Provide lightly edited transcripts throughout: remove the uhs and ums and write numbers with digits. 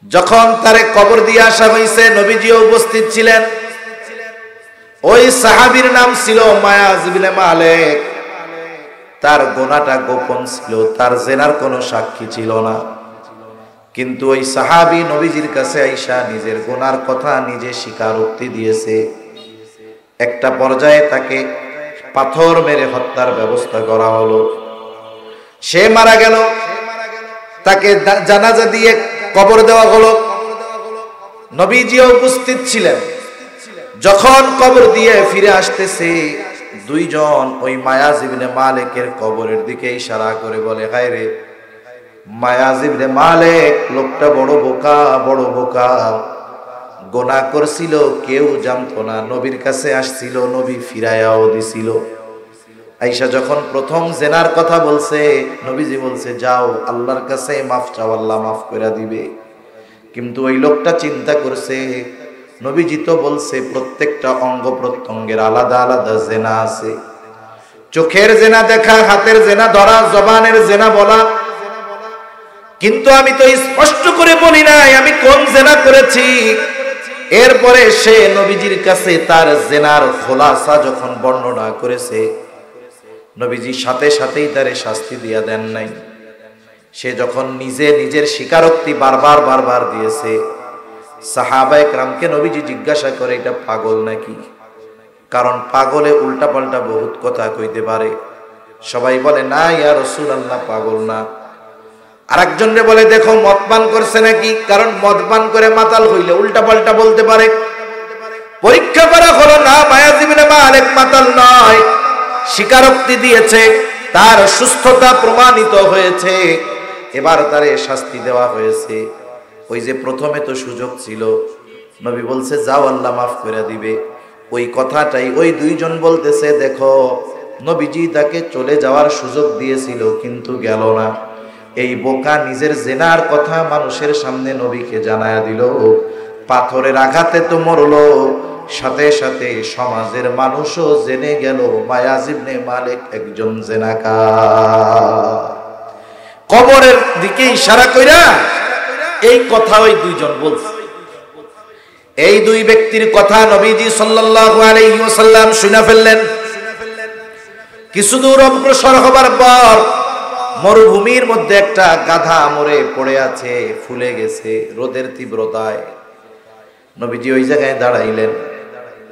যখন তারে কবর দিয়ে আসা হয়েছে, নবীজিও উপস্থিত ছিলেন। ওই সাহাবীর নাম ছিল মায়াজ ইবনে মালিক। তার গুনাহটা গোপন ছিল, তার জেনার কোনো সাক্ষী ছিল না। কিন্তু ওই সাহাবী নবীজির কাছে আইসা নিজের গুনার কথা নিজে স্বীকারোক্তি দিয়েছে। একটা পর্যায়ে তাকে পাথর মেরে হত্যার ব্যবস্থা করা হলো। সে মারা গেল, তাকে জানাজা দিয়ে কবর দেওয়া হলো। নবীজিও উপস্থিত ছিলেন। যখন কবর দিয়ে ফিরে আসতেছে, দুইজন ওই মায়াজ ইবনে মালিকের কবরের দিকে ইশারা করে বলে, হায় রে মায়াজ ইবনে মালিক, লোকটা বড় বোকা, বড় বোকা। গুনাহ করছিল, কেউ জানতো না। নবীর কাছে আসছিল, নবী ফিরায়াও দিছিল। আয়েশা যখন প্রথম জেনার কথা বলছে, নবীজি বলছে যাও আল্লাহর কাছে মাফ চাও, আল্লাহ মাফ করে দিবে। কিন্তু ওই লোকটা চিন্তা করছে, নবীজি তো বলছে প্রত্যেকটা অঙ্গ প্রত্যঙ্গের আলাদা আলাদা জেনা আছে। চোখের জেনা দেখা, হাতের জেনা ধরা, জবানের জেনা বলা, কিন্তু আমি তো স্পষ্ট করে বলি নাই আমি কোন জেনা করেছি। এরপরে সে নবীজির কাছে তার জেনার খোলাসা যখন বর্ণনা করেছে, নবীজি সাথে সাথেই তারে শাস্তি দিয়া দেন নাই। সে যখন নিজের স্বীকারোক্তি বারবার দিয়েছে, সাহাবায়ে কেরামকে নবীজি জিজ্ঞাসা করে এটা পাগল নাকি? কারণ পাগলে উল্টাপাল্টা বহুত কথা কইতে পারে। সবাই বলে না ইয়া রাসূলুল্লাহ, পাগল না। আরেকজনে বলে দেখো মদ পান করছে নাকি, কারণ মদ পান করে মাতাল হইলে উল্টাপাল্টা বলতে পারে। পরীক্ষা করা হলো না, মায়াজ ইবনে মালিক মাতাল নয়, স্বীকারোক্তি দিয়েছে, তার সুস্থতা প্রমাণিত হয়েছে। এবার তারে শাস্তি দেওয়া হয়েছে। ওই যে প্রথমে তো সুযোগ ছিল, নবী বলছে যাও আল্লাহ মাফ করে দিবে, ওই কথাটাই ওই দুইজন বলতেছে দেখো নবীজি তাকে চলে যাওয়ার সুযোগ দিয়েছিল কিন্তু গেল না। এই বোকা নিজের জেনার কথা মানুষের সামনে নবীকে জানায়া দিল, পাথরের আঘাতে তো মরলো, সাথে সাথে সমাজের মানুষও জেনে গেল মায়াজ ইবনে মালিক একজন জেনাকার। কবরের দিকে ইশারা কইরা এই কথা ওই দুইজন বলছে। এই দুই ব্যক্তির কথা নবীজি সাল্লাল্লাহু আলাইহি ওয়াসাল্লাম শুনে ফেললেন। কিছু দূর অগ্রসর হবার পর মরুভূমির মধ্যে একটা গাধা মরে পড়ে আছে, ফুলে গেছে রোদের তীব্রতায়। নবীজি ওই জায়গায় দাঁড়াইলেন,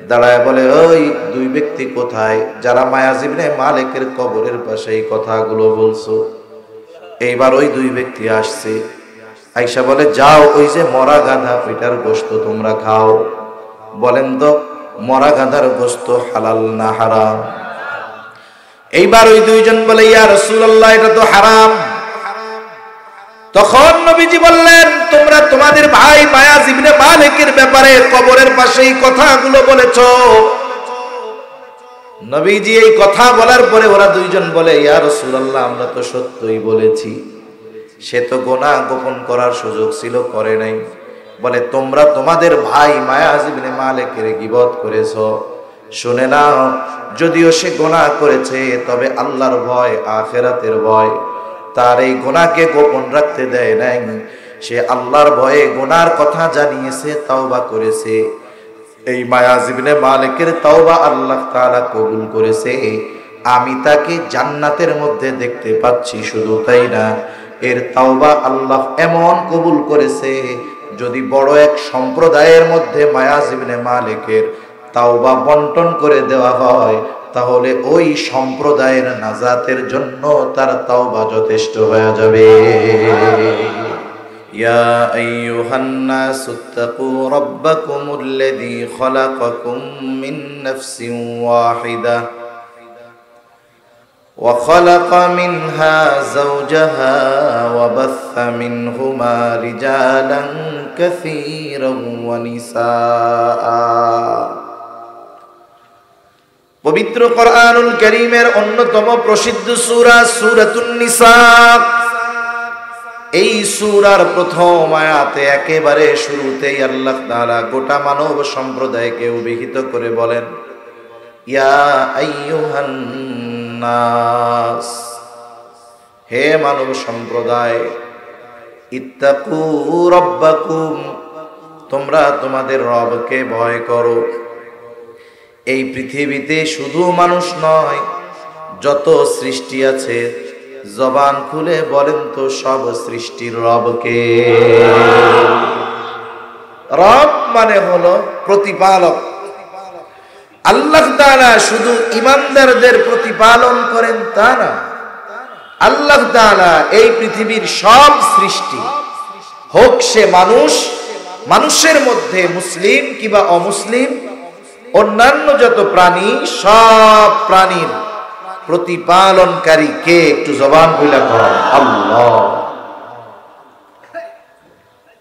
দাঁড়ায় বলে ওই দুই ব্যক্তি কোথায় যারা মায়াজ ইবনে মালিকের কবরের পাশে এই কথাগুলো বলছো? এইবার ওই দুই ব্যক্তি আসছে। আয়েশা বলে যাও ওই যে মরা গাধা, ওইটার গোশত তোমরা খাও। বলেন তো মরা গাধার গোশত হালাল না হারাম? এইবার ওই দুইজন বলে ইয়া রাসূলুল্লাহ এটা তো হারাম। তখন নবীজি বললেন তোমরা তোমাদের ভাই মায়াজ ইবনে মালিকের ব্যাপারে কবরের পাশে এই কথাগুলো বলেছো। নবীজি এই কথা বলার পরে ওরা দুইজন বলে ইয়া রাসূলুল্লাহ আমরা তো সত্যই বলেছি, সে তো গুনাহ গোপন করার সুযোগ ছিল, করে নাই। বলে তোমরা তোমাদের ভাই মায়াজ ইবনে মালিকের গীবত করেছো। শুনে নাও, যদিও সে গুনাহ করেছে তবে আল্লাহর ভয়, আখিরাতের ভয় তার এই গুনাহকে গোপন রাখতে দেয় নাই। সে আল্লাহর ভয়ে গুনার কথা জানিয়েছে, তাওবা করেছে। এই মায়াজ ইবনে মালিকের তাওবা আল্লাহ তাআলা কবুল করেছে। আমি তাকে জান্নাতের মধ্যে দেখতে পাচ্ছি। শুধু তাই না, এর তাওবা আল্লাহ এমন কবুল করেছে, যদি বড় এক সম্প্রদায়ের মধ্যে মায়াজ ইবনে মালিকের তাওবা বন্টন করে দেওয়া হয়, তাহলে ওই সম্প্রদায়ের নাজাতের জন্য তার তাওবা যথেষ্ট হয়ে যাবে। ইয়া আইয়ুহান নাসুত্তাকু রাব্বাকুমুল্লাযী খালাকাকুম মিন নাফসিন ওয়াহিদা وخلق منها زوجها وبث منهما رجالا كثيرا ونساء। পবিত্র কোরআনুল কারীমের অন্যতম প্রসিদ্ধ সূরা সূরাতুন নিসা। এই সূরার প্রথম আয়াতে একেবারে শুরুতেই আল্লাহ তাআলা গোটা মানব সম্প্রদায়কে অভিহিত করে বলেন ইয়া আইয়ুহান নাস, হে মানব সম্প্রদায়। ইত্তাকু রাব্বাকুম, তোমরা তোমাদের রবকে ভয় করো। এই পৃথিবীতে শুধু মানুষ নয়, যত সৃষ্টি আছে, জবান খুলে বলেন তো সব সৃষ্টির রবকে। রব মানে হলো প্রতিপালক। আল্লাহ তাআলা শুধু ঈমানদারদের প্রতিপালন করেন তা না, আল্লাহ তাআলা এই পৃথিবীর সব সৃষ্টি, হোক সে মানুষ, মানুষের মধ্যে মুসলিম কিংবা অমুসলিম, অন্যান্য যত প্রাণী, সব প্রাণীর প্রতিপালনকারী কে? একটু জবান খুলে বলো আল্লাহ।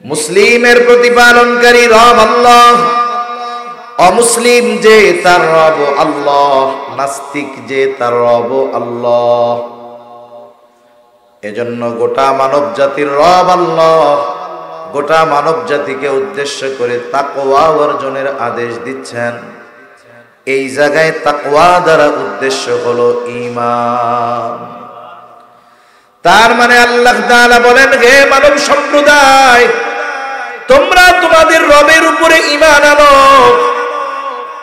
মুসলিমের প্রতিপালনকারী রব আল্লাহ, অমুসলিম যে তার রব আল্লাহ, নাস্তিক যে তার রব আল্লাহ। এজন্য গোটা মানব জাতির রব আল্লাহ। গোটা মানব জাতিকে উদ্দেশ্য করে তাকওয়া অর্জনের আদেশ দিচ্ছেন। এই জায়গায় তাকওয়া দ্বারা উদ্দেশ্য হলো ঈমান। তার মানে আল্লাহ তাআলা বলেন, হে মানব সম্প্রদায়, তোমরা তোমাদের রবের উপরে ঈমান আনো।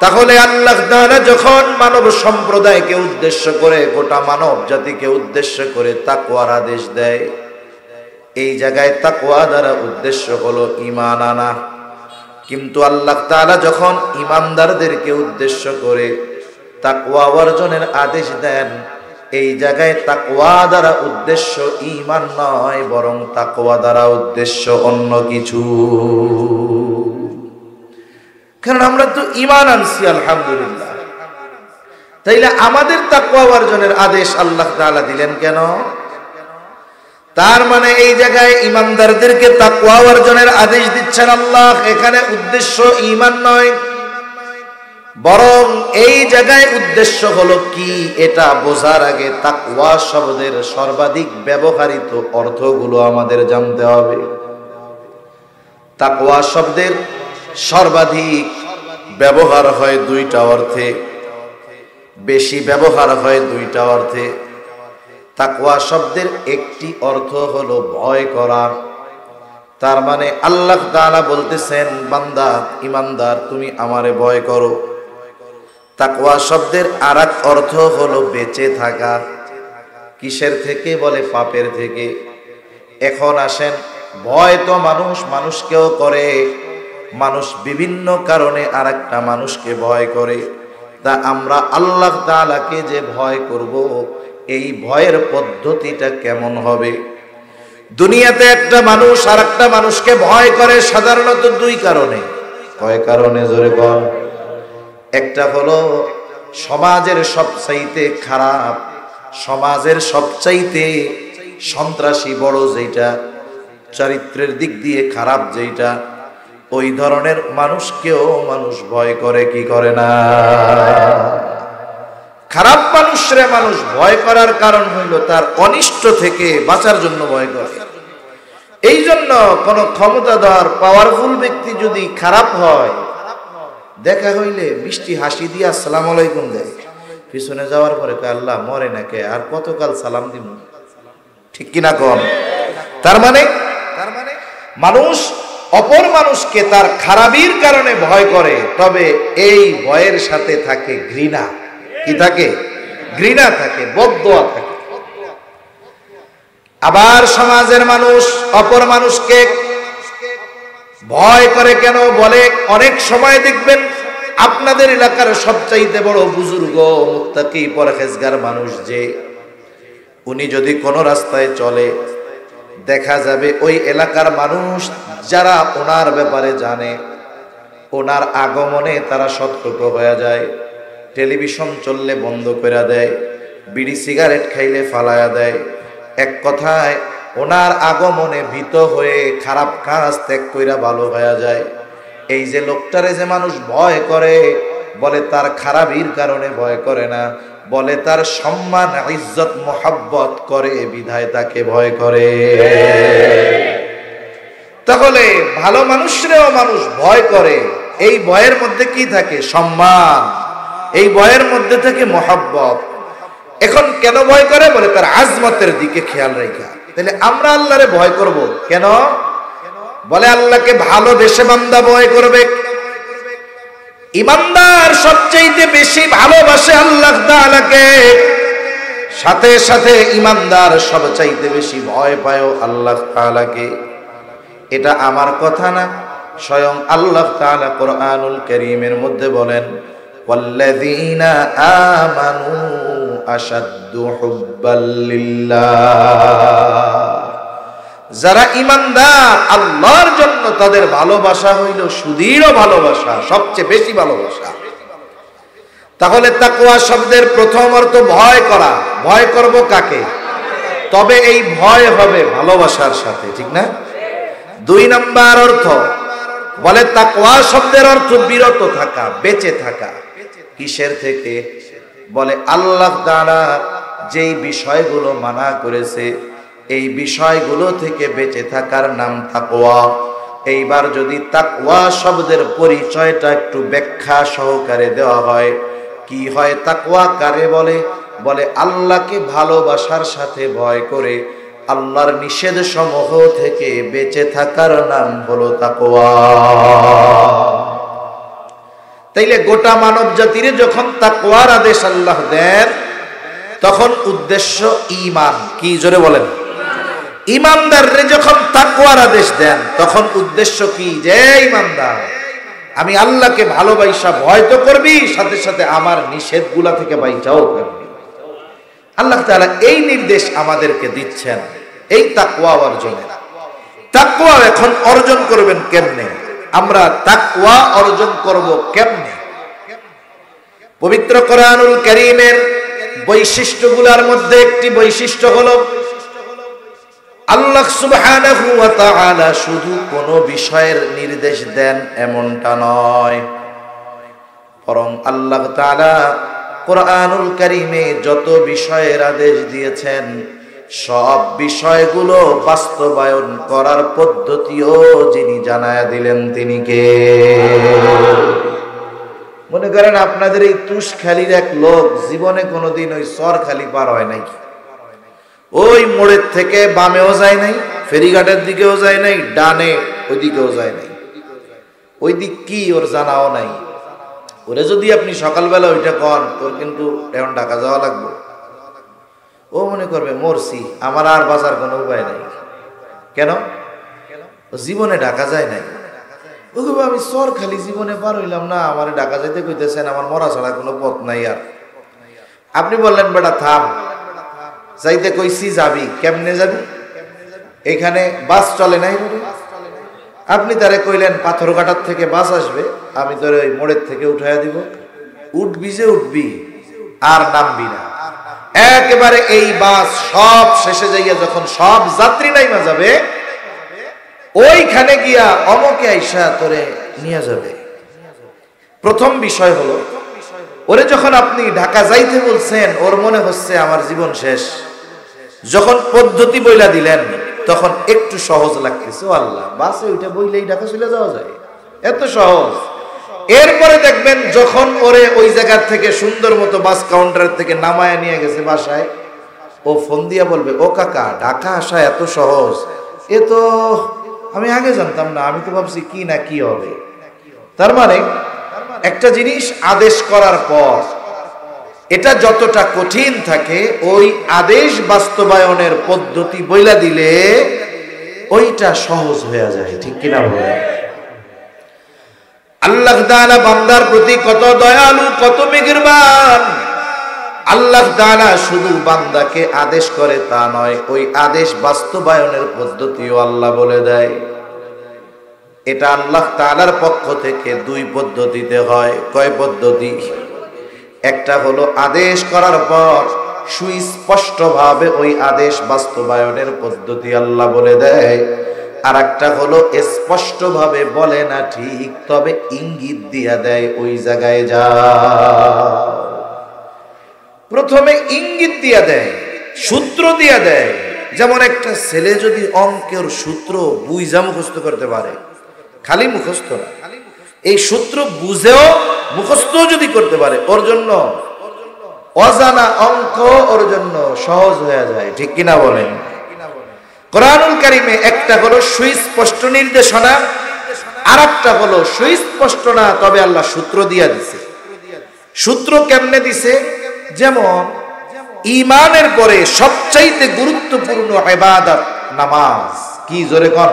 তাহলে আল্লাহ তাআলা যখন মানব সম্প্রদায়কে উদ্দেশ্য করে, গোটা মানব জাতিকে উদ্দেশ্য করে তাকওয়ার আদেশ দেয়, এই জায়গায় তাকওয়া দ্বারা উদ্দেশ্য হলো ঈমান আনা। কিন্তু আল্লাহ তাআলা যখন ঈমানদারদেরকে উদ্দেশ্য করে তাকওয়া অর্জনের আদেশ দেন, এই জায়গায় তাকওয়া দ্বারা উদ্দেশ্য ঈমান নয়, বরং তাকওয়া দ্বারা উদ্দেশ্য অন্য কিছু। কারণ আমরা তো ঈমান আনছি আলহামদুলিল্লাহ, তাইলে আমাদের তাকওয়া অর্জনের আদেশ আল্লাহ তাআলা দিলেন কেন? তার মানে এই জায়গায় ঈমানদারদেরকে তাকওয়া অর্জনের আদেশ দিচ্ছেন আল্লাহ, এখানে উদ্দেশ্য ঈমান নয়, বরং এই জায়গায় উদ্দেশ্য হলো কি, এটা বোঝার আগে তাকওয়া শব্দের সর্বাধিক ব্যবহৃত অর্থগুলো আমাদের জানতে হবে। তাকওয়া শব্দের সর্বাধিক ব্যবহার হয় দুইটা অর্থে, বেশি ব্যবহার হয় দুইটা অর্থে। তাকওয়া শব্দের একটি অর্থ হলো ভয় করা। তার মানে আল্লাহ তাআলা বলতেছেন, বান্দা ঈমানদার তুমি আমারে ভয় করো। তাকওয়া শব্দের আরেক অর্থ হলো বেঁচে থাকা। কিসের থেকে? বলে পাপের থেকে। এখন আসেন, ভয় তো মানুষকেও করে, মানুষ বিভিন্ন কারণে আরেকটা মানুষকে ভয় করে। তা আমরা আল্লাহ তাআলাকে যে ভয় করব, এই ভয়ের পদ্ধতিটা কেমন হবে? দুনিয়াতে একটা মানুষ আরেকটা মানুষকে ভয় করে সাধারণত দুই কারণে। কয় কারণে? জোরে বল। একটা হলো সমাজের সবচাইতে খারাপ, সমাজের সবচাইতে সন্ত্রাসী বড় যেটা, চরিত্রের দিক দিয়ে খারাপ যেটা, ওই ধরনের মানুষকেও মানুষ ভয় করে, কি করে না? খারাপ মানুষরে মানুষ ভয় করার কারণ হইল তার অনিষ্ট থেকে বাঁচার জন্য ভয় করে। এই জন্য কোন ক্ষমতাধর পাওয়ারফুল ব্যক্তি যদি খারাপ হয়, দেখা হইলে মিষ্টি হাসি দিয়ে আসসালামু আলাইকুম দেয়, পিছনে যাওয়ার পরে কয় আল্লাহ মরে নাকে আর কতকাল সালাম দিব। ঠিক কিনা কোন? তার মানে মানুষ অপর মানুষকে তার খারাপির কারণে ভয় করে, তবে এই ভয়ের সাথে থাকে ঘৃণা। কি থাকে? ঘৃণা থাকে, বদদোয়া থাকে। আবার সমাজের মানুষ অপর মানুষকে ভয় করে কেন? বলে অনেক সময় দেখবেন আপনাদের এলাকার সবচাইতে বড় বুজুর্গ মুত্তাকি পরহেজগার মানুষ যে, উনি যদি কোনো রাস্তায় চলে, দেখা যাবে ওই এলাকার মানুষ যারা ওনার ব্যাপারে জানে, ওনার আগমনে তারা সতর্ক হয়ে যায়। টেলিভিশন চললে বন্ধ করে দেয়, বিড়ি সিগারেট খাইলে ফালায়া দেয়। এক কথায় ওনার আগমনে ভীত হয়ে খারাপ কাজ ত্যাগ কইরা ভালো হয়ে যায়। এই যে লোকটারে যে মানুষ ভয় করে, বলে তার খারাপির কারণে ভয় করে না, বলে তার সম্মান ইজ্জত মোহাব্বত করে বিধায় তাকে ভয় করে। তাহলে ভালো মানুষরেও মানুষ ভয় করে। এই ভয়ের মধ্যে কি থাকে? সম্মান। এই ভয়ের মধ্যে থেকে মোহাব্বত। এখন কেন ভয় করে? বলে তার আজমতের দিকে খেয়াল রাখা। তাহলে আমরা আল্লাহরে ভয় করব কেন? বলে আল্লাহকে ভালোবেসে বান্দা ভয় করবে। ইমানদার সবচেয়ে বেশি ভালোবাসে আল্লাহ তাআলাকে, সাথে সাথে ইমানদার সবচাইতে বেশি ভয় পায় আল্লাহ তাআলাকে। এটা আমার কথা না, স্বয়ং আল্লাহ তাআলা কোরআনুল কারীমের মধ্যে বলেন, ওয়াল্লাযীনা আমানু আশাদ্দু হুব্বাল লিল্লাহ। যারা ইমানদার আল্লাহর জন্য তাদের ভালোবাসা হইল সুদৃঢ় ভালোবাসা, সবচেয়ে বেশি ভালোবাসা। তাহলে তাকওয়া শব্দের প্রথম অর্থ ভয় করা। ভয় করব কাকে? তবে এই ভয় হবে ভালোবাসার সাথে, ঠিক না? 2 নাম্বার অর্থ বলে তাকওয়া শব্দের অর্থ বিরত থাকা, বেঁচে থাকা। কিসের থেকে? বলে আল্লাহ তাআলা যেই বিষয়গুলো মানা করেছে এই বিষয়গুলো থেকে বেঁচে থাকার নাম তাকওয়া। এইবার যদি তাকওয়া শব্দের পরিচয়টা একটু ব্যাখ্যা সহকারে দেওয়া হয়, কি হয় তাকওয়া কারে বলে? বলে আল্লাহকে ভালোবাসার সাথে ভয় করে আল্লাহর নিষেধ সমূহ থেকে বেঁচে থাকার নাম হলো তাকওয়া। তাইলে গোটা মানব জাতির যখন তাকওয়ার আদেশ আল্লাহ দেন তখন উদ্দেশ্য ঈমান। কি জোরে বলেন? ঈমানদাররে যখন তাকওয়ার আদেশ দেন তখন উদ্দেশ্য কি? যে ঈমানদার আমি আল্লাহকে ভালোবাসা ভয় তো করবি, সাথে সাথে আমার নিষেধগুলা থেকে বাইচাও করবি। আল্লাহ তাআলা এই নির্দেশ আমাদেরকে দিচ্ছেন এই তাকওয়া অর্জনের। তাকওয়া এখন অর্জন করবেন কেমনে? আমরা তাকওয়া অর্জন করব কেমনে? পবিত্র কোরআনুল কারীমের বৈশিষ্ট্যগুলোর মধ্যে একটি বৈশিষ্ট্য হলো আল্লাহ সুবহানাহু ওয়া তাআলা শুধু কোনো বিষয়ের নির্দেশ দেন এমনটা নয়, বরং আল্লাহ তাআলা কোরআনুল কারীমে যত বিষয়ের আদেশ দিয়েছেন সব বিষয়গুলো বাস্তবায়ন করার পদ্ধতিও যিনি জানায়া দিলেন তিনি কে? মনে করেন আপনাদের এই তুষখালীর এক লোক জীবনে কোনোদিন ওই সরখালি পার হয় নাই, ওই মোড়ের থেকে বামেও যায় নাই, ফেরিঘাটের দিকেও যায় নাই, ডানে ওই দিকেও যায় নাই। ওই দিক কি ওর জানাও নাই। ওরে যদি আপনি সকালবেলা ওইটা কন তোর কিন্তু এখন ঢাকা যাওয়া লাগবে, ও মনে করবে মরছি, আমার আর বাঁচার কোনো উপায় নাই। কেন? জীবনে ঢাকা যায় নাই। ও আমি সরখালি জীবনে পার হইলাম না, আমার ঢাকা যাইতে কইতেছেন, আমার মরা ছাড়া কোনো পথ নাই। আর আপনি বললেন বেটা থাম, যাইতে কইছি যাবি, কেমনে যাবি? এখানে বাস চলে নাই। আপনি তারে কইলেন পাথরঘাটার থেকে বাস আসবে, আমি তোর ওই মোড়ের থেকে উঠাইয়া দিব, উঠবি যে উঠবি আর নামবি না। একেবারে এই বাস সব শেষে যাইয়া যখন সব যাত্রী নাইমা যাবে ওইখানে গিয়া অমকে আইসা তোরে নিয়ে যাবে। প্রথম বিষয় হলো ওরে যখন আপনি ঢাকা যাইতে বলছেন ওর মনে হচ্ছে আমার জীবন শেষ। যখন পদ্ধতি বইলা দিলেন তখন একটু সহজ লাগতেছে, ও আল্লাহ বাসে ওইটা বইলেই ঢাকা চলে যাওয়া যায়, এত সহজ। এরপরে দেখবেন যখন ওরে ওই জায়গার থেকে সুন্দর মতো বাস কাউন্টার থেকে নামায় নিয়ে গেছে বাসায়, ও ফোন দিয়া বলবে ও কাকা ঢাকা আসা এত সহজ, এ তো আমি আগে জানতাম না, আমি তো ভাবছি কি না কি হবে। তার মানে একটা জিনিস আদেশ করার পর এটা যতটা কঠিন থাকে ওই আদেশ বাস্তবায়নের পদ্ধতি বইলা দিলে ওইটা সহজ হয়ে যায়, ঠিক কিনা বলে? আল্লাহ তাআলা বান্দার প্রতি কত দয়ালু, কত মেহেরবান। আল্লাহ তাআলা শুধু বান্দাকে আদেশ করে তা নয়, ওই আদেশ বাস্তবায়নের পদ্ধতিও আল্লাহ বলে দেয়। এটা আল্লাহ তাআলার পক্ষ থেকে 2 পদ্ধতিতে হয়। কয় পদ্ধতি? একটা হলো আদেশ করার পর সুস্পষ্টভাবে ওই আদেশ বাস্তবায়নের পদ্ধতি আল্লাহ বলে দেয়, আর একটা হলো স্পষ্টভাবে বলে না ঠিক, তবে ইঙ্গিত দিয়া দেয় ওই জায়গায় যা। প্রথমে ইঙ্গিত দিয়া দেয়, সূত্র দিয়া দেয়। যেমন একটা ছেলে যদি অঙ্কের সূত্র বুঝা মুখস্থ করতে পারে, খালি মুখস্থ না, এই সূত্র বুঝেও মুখস্থ যদি করতে পারে, ওর জন্য অজানা অঙ্ক ওর জন্য সহজ হয়ে যায়, ঠিক কিনা বলেন? কোরআনুল কারীমে একটা হলো সুস্পষ্ট নির্দেশনা, আরেকটা হলো সুস্পষ্ট না, তবে আল্লাহ সূত্র দিয়া দিছে। সূত্র কেমনে দিছে? যেমন ঈমানের পরে সবচাইতে গুরুত্বপূর্ণ ইবাদত নামাজ। কি জোরে কোন?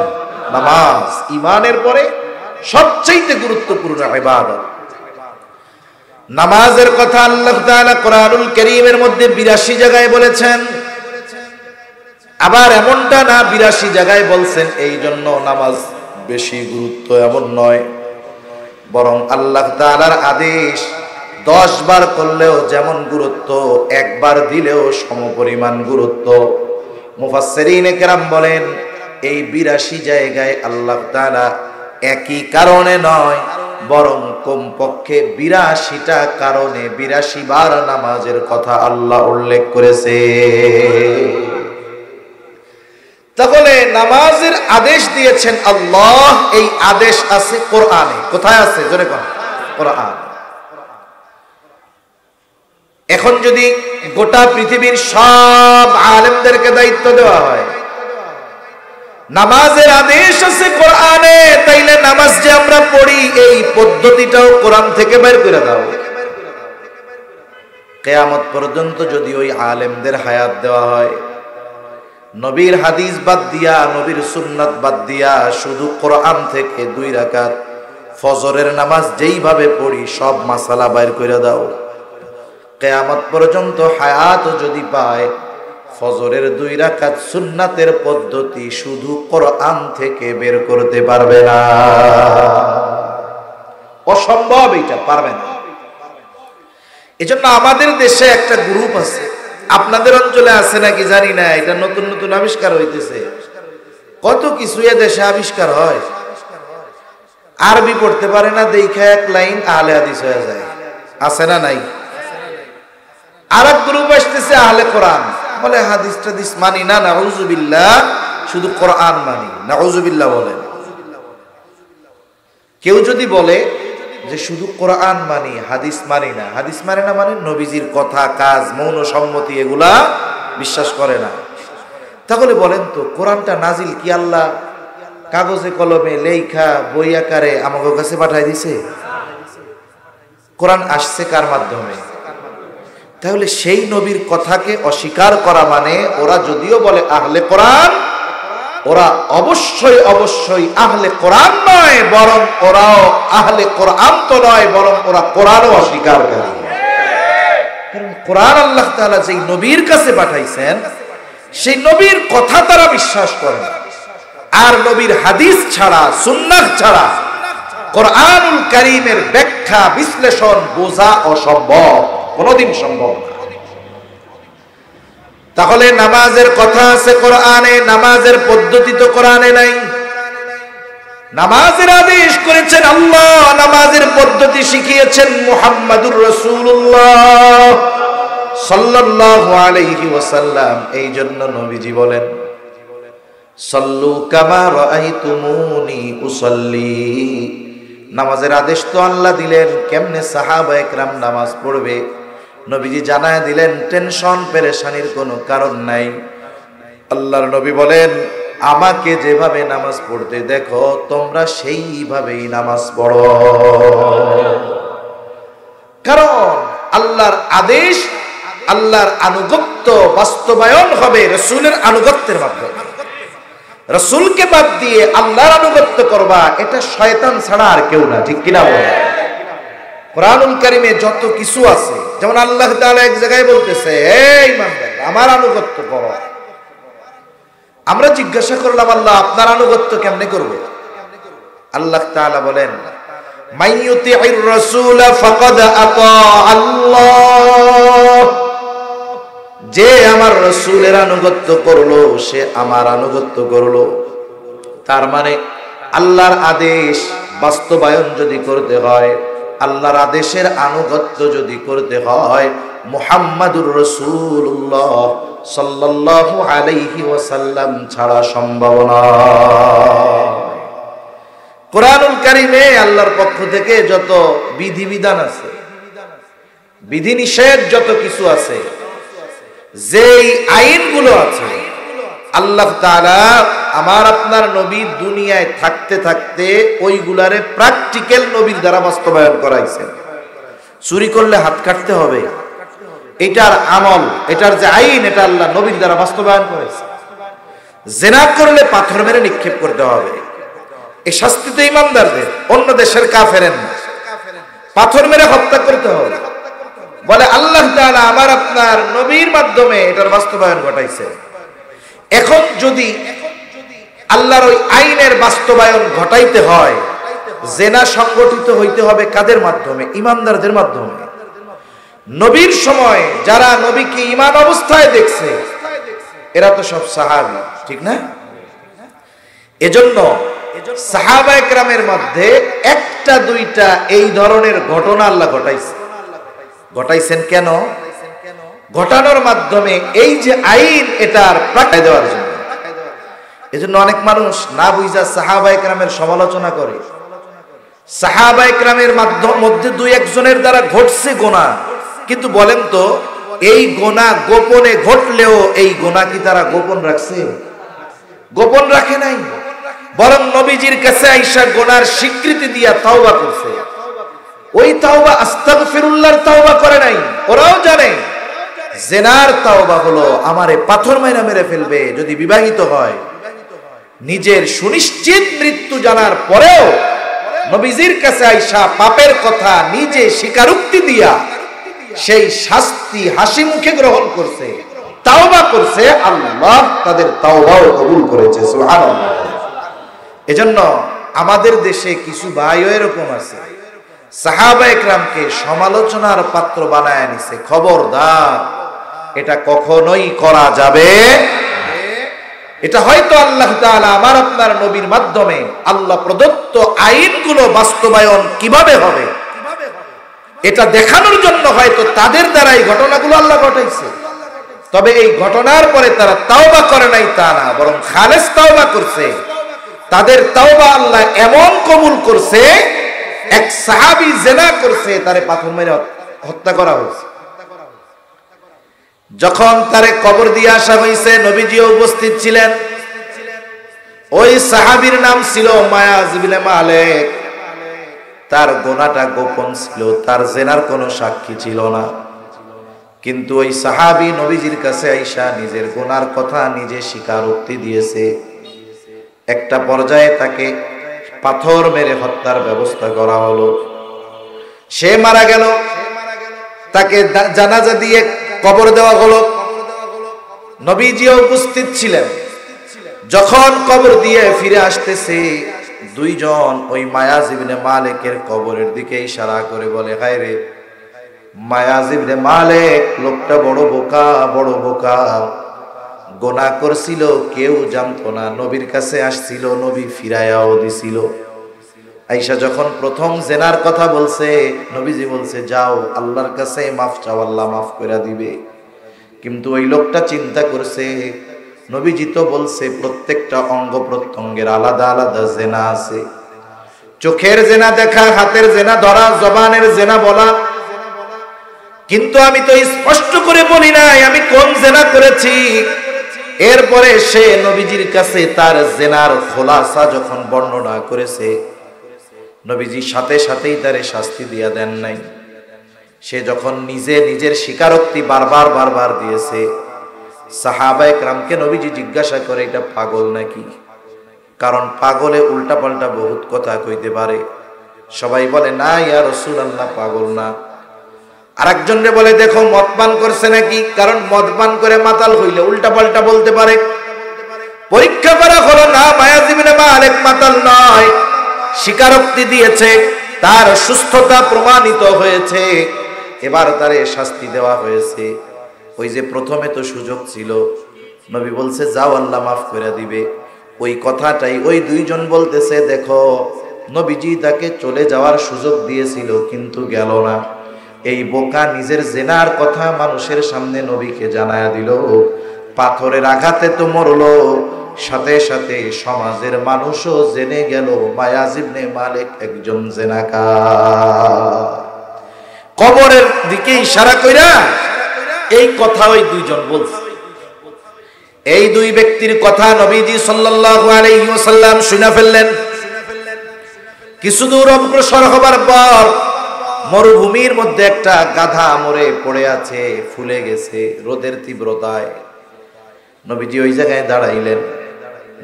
নামাজ ঈমানের পরে সবচাইতে গুরুত্বপূর্ণ ইবাদত। নামাজের কথা আল্লাহ তাআলা কোরআনুল কারীমের মধ্যে ৮২ জায়গায় বলেছেন। আবার এমনটা না ৮২ জায়গায় বলছেন এই জন্য নামাজ বেশি গুরুত্ব, এমন নয়। বরং আল্লাহ তাআলার আদেশ 10 বার করলেও যেমন গুরুত্ব, একবার দিলেও সমপরিমাণ গুরুত্ব। মুফাসসিরিনে কেরাম বলেন এই ৮২ জায়গায় আল্লাহ তাআলা একই কারণে নয়, বরং কমপক্ষে ৮২টা কারণে ৮২ বার নামাজের কথা আল্লাহ উল্লেখ করেছে। তাহলে নামাজের আদেশ দিয়েছেন আল্লাহ, এই আদেশ আছে কোরআনে। কোথায় আছে? জোরে কোন? কোরআন। এখন যদি গোটা পৃথিবীর সব আলেমদেরকে দায়িত্ব দেওয়া হয়, নামাজের আদেশ আছে কোরআনে, তাইলে নামাজ যে আমরা পড়ি এই পদ্ধতিটাও কোরআন থেকে বের করে দাও। কিয়ামত পর্যন্ত যদি ওই আলেমদের হায়াত দেওয়া হয়, নবীর হাদিস বাদ দিয়া, নবীর সুন্নাত বাদ দিয়া শুধু কোরআন থেকে 2 রাকাত ফজরের নামাজ যেইভাবে পড়ি সব মাসালা বের করে দাও, কিয়ামত পর্যন্ত হায়াত যদি পায়, ফজরের 2 রাকাত সুন্নাতের পদ্ধতি শুধু কোরআন থেকে বের করতে পারবে না। অসম্ভব, এটা পারবে না। এজন্য আমাদের দেশে একটা গ্রুপ আছে, আপনাদের অঞ্চলে আছে নাকি জানি না, এটা নতুন নতুন আবিষ্কার হইতেছে। কত কিছু এ দেশে আবিষ্কার হয়, আরবি পড়তে পারে না দেখা এক লাইন আহলে হাদিস হয়ে যায়। আছে না নাই? আরেক গ্রুপ আসতেছে আহলে কোরআন, বলে হাদিস টাদিস মানি না, নাউজুবিল্লাহ, শুধু কোরআন মানি। নাউজুবিল্লাহ বলেন। কেউ যদি বলে যে শুধু কোরআন মানি, হাদিস মানি না, হাদিস মানে না মানে নবীজির কথা, কাজ, মৌন সম্মতি এগুলা বিশ্বাস করে না, তাহলে বলেন তো কোরআনটা নাজিল কি আল্লাহ কাগজে কলমে লেখা বই আকারে আমাদের কাছে পাঠাই দিছে? কোরআন আসছে কার মাধ্যমে? তাহলে সেই নবীর কথাকে অস্বীকার করা মানে, ওরা যদিও বলে আহলে কোরআন, ওরা অবশ্যই অবশ্যই আহলে কোরআন নয়, বরং ওরাও আহলে কোরআন তো নয়, বরং ওরা কোরআনও অস্বীকার করে। কারণ কোরআন আল্লাহ তাআলা যেই নবীর কাছে পাঠাইছেন সেই নবীর কথা তারা বিশ্বাস করে না। আর নবীর হাদিস ছাড়া, সুন্নাহ ছাড়া কোরআনুল কারীমের ব্যাখ্যা বিশ্লেষণ বোঝা অসম্ভব, কোনোদিন সম্ভব না। তাহলে নামাজের কথা আছে কোরআনে, নামাজের পদ্ধতি তো কোরআনে নাই। নামাজের আদেশ করেছেন আল্লাহ, নামাজের পদ্ধতি শিখিয়েছেন মুহাম্মাদুর রাসূলুল্লাহ সাল্লাল্লাহু আলাইহি ওয়াসাল্লাম। এই জন্য নবীজি বলেন সাল্লু কামা রাআইতুমুনি উসাল্লি। নামাজের আদেশ তো আল্লাহ দিলেন, কেমনে সাহাবায়ে কেরাম নামাজ পড়বে নবীজি জানায় দিলেন। টেনশন পেরেশানির কোনো কারণ নাই। আল্লাহর নবী বলেন আমাকে যেভাবে নামাজ পড়তে দেখো তোমরা সেইভাবেই নামাজ পড়ো। কারণ আল্লাহর আদেশ, আল্লাহর আনুগত্য বাস্তবায়ন হবে রাসূলের আনুগত্যের মাধ্যমে। রাসূলকে বাদ দিয়ে আল্লাহর আনুগত্য করবা, এটা শয়তান ছাড়া আর কেউ না, ঠিক কিনা বলে? কোরআনুল কারীমে যত কিছু আছে, যেমন আল্লাহ তাআলা এক জায়গায় বলতেছে হে ঈমানদার আমার আনুগত্য করো। আমরা জিজ্ঞাসা করলাম আল্লাহ আপনার আনুগত্য কেমনে করব? আল্লাহ তাআলা বলেন মাইয়ুতি'র রাসূল ফাকাদ আতা আল্লাহ। যে আমার রাসূলের আনুগত্য করলো সে আমার আনুগত্য করলো। তার মানে আল্লাহর আদেশ বাস্তবায়ন যদি করতে হয়, আল্লাহর আদেশের আনুগত্য যদি করতে হয়, মুহাম্মাদুর রাসূলুল্লাহ সাল্লাল্লাহু আলাইহি ওয়াসাল্লাম ছাড়া সম্ভব নয়। কোরআনুল কারীমে আল্লাহর পক্ষ থেকে যত বিধিবিধান আছে, বিধিনিষেধ যত কিছু আছে, যেই আইনগুলো আছে আল্লাহ তাআলা আমার আপনার নবী দুনিয়ায় থাকতে থাকতে ওইগুলারে প্র্যাকটিক্যাল নবীর দ্বারা বাস্তবায়ন করাইছেন। চুরি করলে হাত কাটতে হবে, এটার আমল, এটার যে আইন, এটা আল্লাহ নবীর দ্বারা বাস্তবায়ন করেছে। জিনা করলে পাথর মেরে নিক্ষেপ করতে হবে, এই শাস্তি তো ইমানদারদের, অন্য দেশের কাফেরের না। পাথর মেরে হত্যা করতে হবে বলে আল্লাহ তাআলা আমার আপনার নবীর মাধ্যমে এটার বাস্তবায়ন ঘটাইছে। এখন যদি আল্লাহর ওই আইনের বাস্তবায়ন ঘটাইতে হয়, জিনা সংগঠিত হইতে হবে কাদের মাধ্যমে? ইমানদারদের মাধ্যমে। নবীর সময় যারা নবীকে ঈমান অবস্থায় দেখছে এরা তো সব সাহাবী, ঠিক না? এজন্য সাহাবায়ে কেরামের মধ্যে একটা দুইটা এই ধরনের ঘটনা আল্লাহ ঘটাইছেন। কেন ঘটানোর মাধ্যমে? এই যে আইন, এটার প্রাক্কায় দেওয়ার জন্য। এজন্য অনেক মানুষ না বুঝা সাহাবায়ে কেরামের সমালোচনা করে। সাহাবায়ে কেরামের মধ্যে দুই একজনের দ্বারা ঘটছে গুনাহ, কিন্তু বলেন তো এই গুনাহ গোপনে ঘটলেও এই গুনাহ কি তারা গোপন রাখছে? গোপন রাখে নাই, বরং নবীজির কাছে আইসা গুনার স্বীকৃতি দিয়া তাওবা করছে। ওই তাওবা আস্তাগফিরুল্লাহর তাওবা করে নাই। ওরাও জানে জিনার তাওবা হলো আমারে পাথর মাইরা মেরে ফেলবে যদি বিবাহিত হয়। নিজের সুনিশ্চিত মৃত্যু জানার পরেও নবীজির কাছে আইসা পাপের কথা নিজে স্বীকারোক্তি দিয়া সেই শাস্তি হাসি মুখে গ্রহণ করছে, তাওবা করছে। আল্লাহ তাদের তাওবাও কবুল করেছে, সুবহানাল্লাহ। এজন্য আমাদের দেশে কিছু ভাইও এরকম আছে, সাহাবায়ে কেরামকে সমালোচনার পাত্র বানায় নিছে। খবরদার, এটা কখনোই করা যাবে। এটা হয়তো আল্লাহ তাআলা আমার আপনার নবীর মাধ্যমে আল্লাহ প্রদত্ত আইনগুলো বাস্তবায়ন কিভাবে হবে এটা দেখানোর জন্য হয়তো তাদের দ্বারা এই ঘটনাগুলো আল্লাহ ঘটাইছে। তবে এই ঘটনার পরে তারা তাওবা করে নাই তা না, বরং খালেস তাওবা করছে। তাদের তাওবা আল্লাহ এমন কবুল করছে, এক সাহাবী জিনা করছে, তারে পাথর মেরে হত্যা করা হয়েছে। যখন তারে কবর দিয়ে আসা হয়েছে, নবীজিও উপস্থিত ছিলেন। ওই সাহাবীর নাম ছিল মায়াজ ইবনে মালিক। তার গুনাহটা গোপন ছিল, তার জিনার কোনো সাক্ষী ছিল না। কিন্তু ওই সাহাবী নবীজির কাছে আইসা নিজের গুনার কথা নিজে স্বীকারোক্তি দিয়েছে। একটা পর্যায়ে তাকে পাথর মেরে হত্যার ব্যবস্থা করা হলো। সে মারা গেল, তাকে জানাজা দিয়ে কবর দেওয়া হলো। নবীজিও উপস্থিত ছিলেন। যখন কবর দিয়ে ফিরে আসতেছে, দুইজন ওই মায়াজ ইবনে মালিকের কবরের দিকে ইশারা করে বলে, হায় রে মায়াজ ইবনে মালিক, লোকটা বড় বোকা, বড় বোকা। গুনাহ করছিল, কেউ জানতো না। নবীর কাছে আসছিল, নবী ফিরায়াও দিছিল। আয়েশা যখন প্রথম জিনার কথা বলছে, নবীজি বলছে যাও আল্লাহর কাছে মাফ চাও, আল্লাহ মাফ করে দিবে। কিন্তু ওই লোকটা চিন্তা করছে, নবীজি তো বলছে প্রত্যেকটা অঙ্গ প্রত্যঙ্গের আলাদা আলাদা জিনা আছে। চোখের জিনা দেখা, হাতের জিনা ধরা, জবানের জিনা বলা, কিন্তু আমি তো স্পষ্ট করে বলি নাই আমি কোন জিনা করেছি। এরপরে সে নবীজির কাছে তার জিনার খোলাসা যখন বর্ণনা করেছে, নবীজি সাথে সাথেই তারে শাস্তি দিয়া দেন নাই। সে যখন নিজের স্বীকারোক্তি বারবার দিয়েছে, সাহাবায়ে কেরামকে নবীজি জিজ্ঞাসা করে এটা পাগল নাকি? কারণ পাগলে উল্টাপাল্টা বহুত কথা কইতে পারে। সবাই বলে না ইয়া রাসূলুল্লাহ পাগল না। আরেকজনরে বলে দেখো মদ পান করছে নাকি, কারণ মদ পান করে মাতাল হইলে উল্টাপাল্টা বলতে পারে। পরীক্ষা করা হলো না, মায়াজ ইবনে মালিক মাতাল নয়, স্বীকারোক্তি দিয়েছে, তার সুস্থতা প্রমাণিত হয়েছে। এবার তারে শাস্তি দেওয়া হয়েছে। ওই যে প্রথমে তো সুযোগ ছিল, নবী বলছে যাও আল্লাহ মাফ করে দিবে। ওই কথাটাই ওই দুইজন বলতেছে, দেখো নবীজি তাকে চলে যাওয়ার সুযোগ দিয়েছিল কিন্তু গেল না। এই বোকা নিজের জিনার কথা মানুষের সামনে নবীকে জানায়া দিল, পাথরের আঘাতে তো মরলো, সাথে সাথে সমাজের মানুষও জেনে গেল মায়াজ ইবনে মালিক একজন জিনাকার। কবরের দিকে ইশারা কইরা এই কথা ওই দুইজন বলছে। এই দুই ব্যক্তির কথা নবীজি সাল্লাল্লাহু আলাইহি ওয়াসাল্লাম শুনে ফেললেন। কিছু দূর অগ্রসর হবার পর মরুভূমির মধ্যে একটা গাধা মরে পড়ে আছে, ফুলে গেছে রোদের তীব্রতায়। নবীজি ওই জায়গায় দাঁড়াইলেন,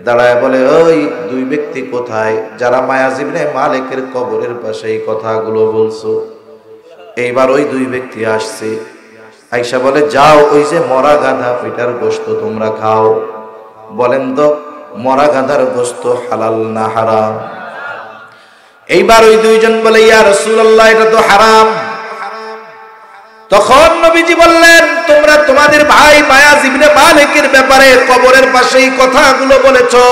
দাঁড়ায় বলে, ওই দুই ব্যক্তি কোথায় যারা মায়াজ ইবনে মালিকের কবরের পাশে এই কথাগুলো বলছো? এইবার ওই দুই ব্যক্তি আসছে, আয়েশা বলে, যাও ওই যে মরা গাধা ওইটার গোশত তোমরা খাও। বলেন তো মরা গাধার গোশত হালাল না হারাম? এইবার ওই দুইজন বলে, ইয়া রাসূলুল্লাহ এটা তো হারাম। তখন নবীজি বললেন, তোমরা তোমাদের ভাই মায়াজ ইবনে মালিকের ব্যাপারে কবরের পাশে এই কথাগুলো বলেছো।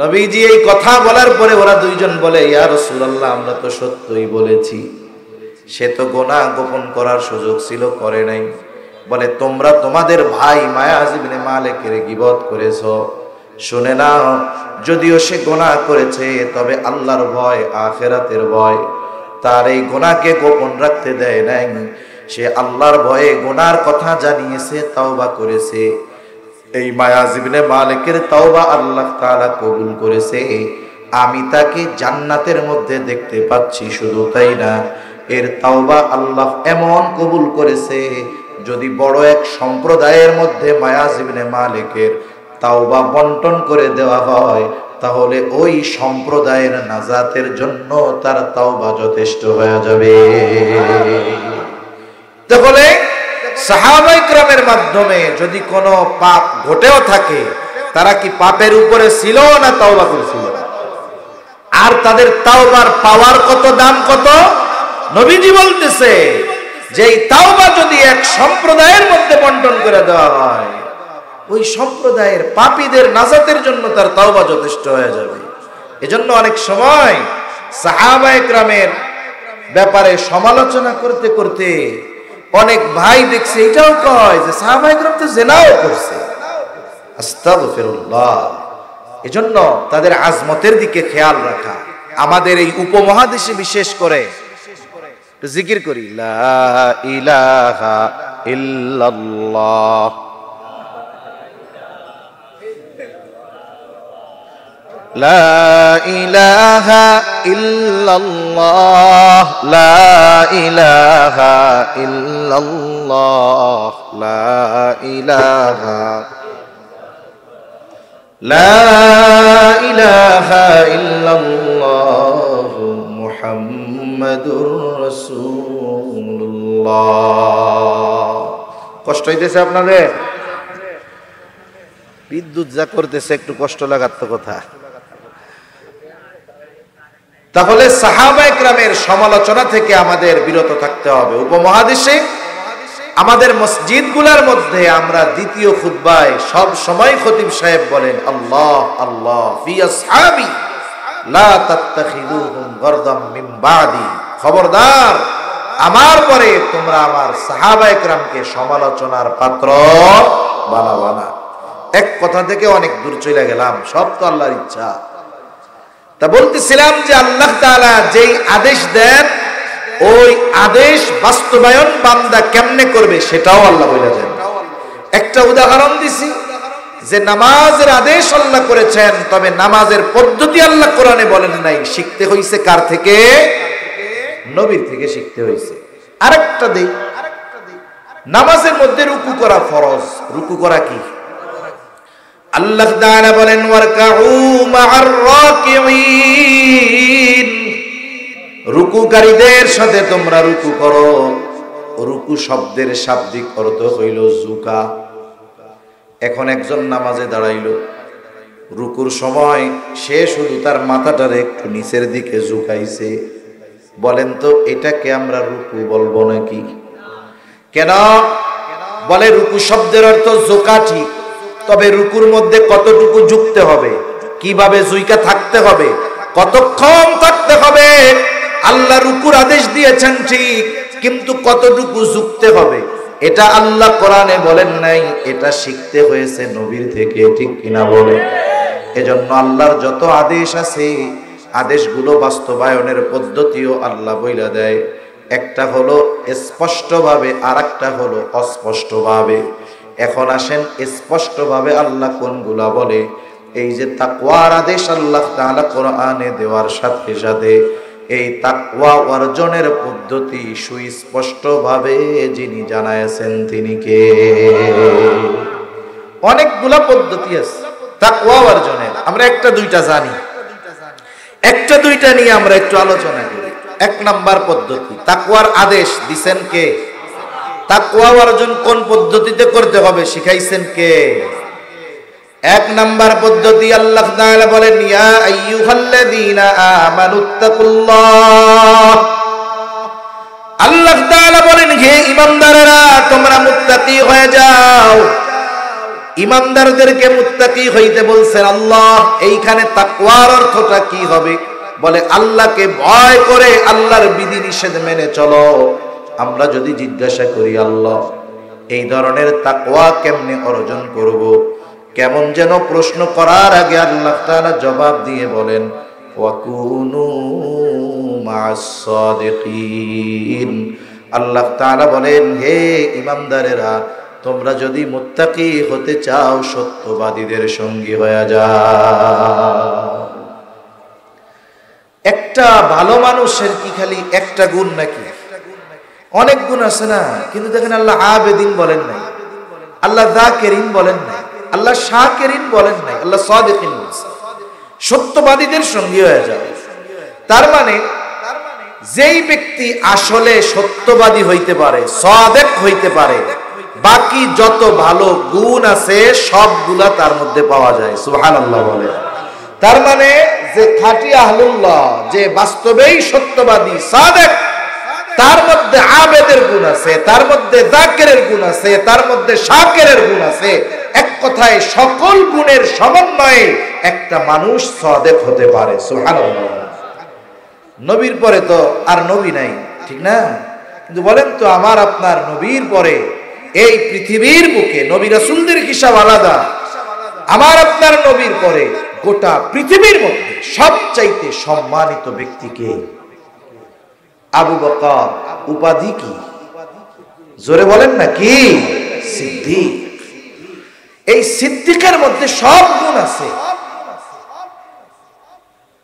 নবীজি এই কথা বলার পরে ওরা দুইজন বলে, ইয়া রাসূলুল্লাহ আমরা তো সত্যই বলেছি, সে তো গুনাহ গোপন করার সুযোগ ছিল, করে নাই। বলে, তোমরা তোমাদের ভাই মায়াজ ইবনে মালিকের গীবত করেছো। শুনে নাও, যদিও সে গুনাহ করেছে তবে আল্লাহর ভয়, আখিরাতের ভয় তার এই গুনাহকে গোপন রাখতে দেয় নাই। সে আল্লাহর ভয়ে গুনার কথা জানিয়েছে, তাওবা করেছে। এই মায়াজ ইবনে মালিকের তাওবা আল্লাহ তাআলা কবুল করেছে। আমি তাকে জান্নাতের মধ্যে দেখতে পাচ্ছি। শুধু তাই না, এর তাওবা আল্লাহ এমন কবুল করেছে, যদি বড় এক সম্প্রদায়ের মধ্যে মায়াজ ইবনে মালিকের তাওবা বন্টন করে দেওয়া হয়, তাহলে ওই সম্প্রদায়ের নাজাতের জন্য তার তাওবা যথেষ্ট হয়ে যাবে। তাহলে সাহাবায়ে কেরামের মাধ্যমে যদি কোনো পাপ ঘটেও থাকে, তারা কি পাপের উপরে ছিল না তাওবা করেছিল? আর তাদের তাওবার পাওয়ার কত, দাম কত? নবীজি বলতেছে যে এই তাওবা যদি এক সম্প্রদায়ের মধ্যে বন্টন করে দেওয়া হয়, ওই সম্প্রদায়ের পাপীদের নাজাতের জন্য তার তাওবা যথেষ্ট হয়ে যাবে। এজন্য অনেক সময় সাহাবায়ে কেরামের ব্যাপারে সমালোচনা করতে করতে অনেক ভাই দেখছে এটাও কয় যে সাহাবায়ে কেরাম তো জিনাও করছে। আস্তাগফিরুল্লাহ। এজন্য তাদের আজমতের দিকে খেয়াল রাখা। আমাদের এই উপমহাদেশে বিশেষ করে জিকির করি, লা ইলাহা ইল্লাল্লাহ, লা ইলাহা ইল্লাল্লাহ, লা ইলাহা ইল্লাল্লাহ, লা ইলাহা, লা ইলাহা ইল্লাল্লাহ মুহাম্মাদুর রাসূলুল্লাহ। কষ্ট হইতেছে আপনাদের? বিদ্যুৎ যা করতেছে একটু কষ্ট লাগার তো কথা। তাহলে সাহাবায়ে কেরামের সমালোচনা থেকে আমাদের বিরত থাকতে হবে। উপমহাদেশে আমাদের মসজিদগুলোর মধ্যে আমরা দ্বিতীয় খুতবায় সব সময় খতিব সাহেব বলেন, আল্লাহ আল্লাহ ফি আসহাবি লা তাত্তাখিযুহুম গারদাম মিন বাদি। খবরদার, আমার পরে তোমরা আমার সাহাবায়ে কেরামকে সমালোচনার পাত্র বানাবা না। এক কথা থেকে অনেক দূর চলে গেলাম, সব তো আল্লাহর ইচ্ছা। তা বলতেছিলাম যে আল্লাহ তাআলা যেই আদেশ দেন, ওই আদেশ বাস্তবায়ন বান্দা কেমনে করবে সেটাও আল্লাহ বলে দেন। একটা উদাহরণ দিছি যে নামাজের আদেশ আল্লাহ করেছেন, তবে নামাজের পদ্ধতি আল্লাহ কোরআনে বলেন নাই। শিখতে হইছে কার থেকে? নবীর থেকে শিখতে হইছে। আরেকটা দেই, নামাজের মধ্যে রুকু করা ফরজ। রুকু করা কি? আল্লাহ তাআলা বলেন, ওয়ারকাউ মা'আর রাকিঈন, রুকুকারীদের সাথে তোমরা রুকু করো। রুকু শব্দের শাব্দিক অর্থ হইল ঝুঁকা। এখন একজন নামাজে দাঁড়াইলো, রুকুর সময় সে শুধু তার মাথাটারে একটু নিচের দিকে ঝুঁকাইছে। বলেন তো এটাকে আমরা রুকু বলবো নাকি? কেন? বলে রুকু শব্দের অর্থ ঝুঁকা ঠিক, তবে রুকুর মধ্যে কতটুকু ঝুঁকতে হবে, কিভাবে ঝুঁকা থাকতে হবে, কতক্ষণ থাকতে হবে। আল্লাহ রুকুর আদেশ দিয়েছেন ঠিক, কিন্তু কতটুকু ঝুঁকতে হবে এটা আল্লাহ কোরআনে বলেন নাই। এটা শিখতে হয়েছে নবীর থেকে, ঠিক কিনা বলে? এজন্য আল্লাহর যত আদেশ আছে, আদেশগুলো বাস্তবায়নের পদ্ধতিও আল্লাহ বইলা দেয়। একটা হলো স্পষ্টভাবে, আর একটা হলো অস্পষ্টভাবে। এখন আসেন স্পষ্টভাবে আল্লাহ কোনগুলা বলে। এই যে তাকওয়ার আদেশ আল্লাহ তাআলা কোরআনে দেওয়ার সাথে সাথে এই তাকওয়া অর্জনের পদ্ধতি সুস্পষ্টভাবে যিনি জানায়েছেন তিনি কে? অনেকগুলা পদ্ধতি আছে তাকওয়া অর্জনের, আমরা একটা দুইটা জানি, একটা দুইটা নিয়ে আমরা একটু আলোচনা করি। এক নাম্বার পদ্ধতি, তাকওয়ার আদেশ দিবেন কে? তাকওয়া অর্জন কোন পদ্ধতিতে করতে হবে শিখাইছেন কে? এক নাম্বার পদ্ধতি আল্লাহ তাআলা বলেন, ইয়া আইয়ুহাল্লাযীনা আমানুত্তাকুল্লাহ। আল্লাহ তাআলা বলেন, হে ঈমানদারেরা তোমরা মুত্তাকি হয়ে যাও। ঈমানদারদেরকে মুত্তাকি হইতে বলছেন আল্লাহ। এইখানে তাকওয়ার অর্থটা কি হবে? বলে আল্লাহকে ভয় করে আল্লাহর বিধি নিষেধ মেনে চলো। আমরা যদি জিজ্ঞাসা করি আল্লাহ এই ধরনের তাকওয়া কেমনে অর্জন করব, কেমন যেন প্রশ্ন করার আগে আল্লাহ তাআলা জবাব দিয়ে বলেন, ওয়াকুনু মা'আস সাদিকিন। আল্লাহ তাআলা বলেন, হে ঈমানদারেরা তোমরা যদি মুত্তাকি হতে চাও সত্যবাদীদের সঙ্গী হয়ে যাও। একটা ভালো মানুষের কি খালি একটা গুণ নাকি? অনেক গুণ আছে না? কিন্তু দেখেন আল্লাহ আবেদিন বলেন নাই, আল্লাহ যাকিরিন বলেন নাই, আল্লাহ শাকিরিন বলেন নাই, আল্লাহ সাদিকিন বলেছেন। সত্যবাদীদের সঙ্গী হয়ে যাবে। তার মানে যেই ব্যক্তি আসলে সত্যবাদী হইতে পারে, সাদিক হইতে পারে, বাকি যত ভালো গুণ আছে সবগুলা তার মধ্যে পাওয়া যায়। সুবহানাল্লাহ বলে। তার মানে যে খাঁটি আহলুল্লাহ, যে বাস্তবেই সত্যবাদী সাদিক, তার মধ্যে আবেদের গুণ আছে, তার মধ্যে যাকিরের গুণ আছে, তার মধ্যে শাকিরের গুণ আছে। এক কথায় সকল গুণের সমন্বয়ে একটা মানুষ সাদিক হতে পারে। সুবহানাল্লাহ। নবীর পরে তো আর নবী নাই, ঠিক না? কিন্তু বলেন তো আমার আপনার নবীর পরে এই পৃথিবীর বুকে নবী রাসূলদের হিসাব আলাদা। আমার আপনার নবীর পরে গোটা পৃথিবীর মধ্যে সবচাইতে সম্মানিত ব্যক্তিকে? আবু বকর। উপাধি কি? জোরে বলেন না কি? সিদ্দিক। এই সিদ্দিকের মধ্যে সব গুণ আছে।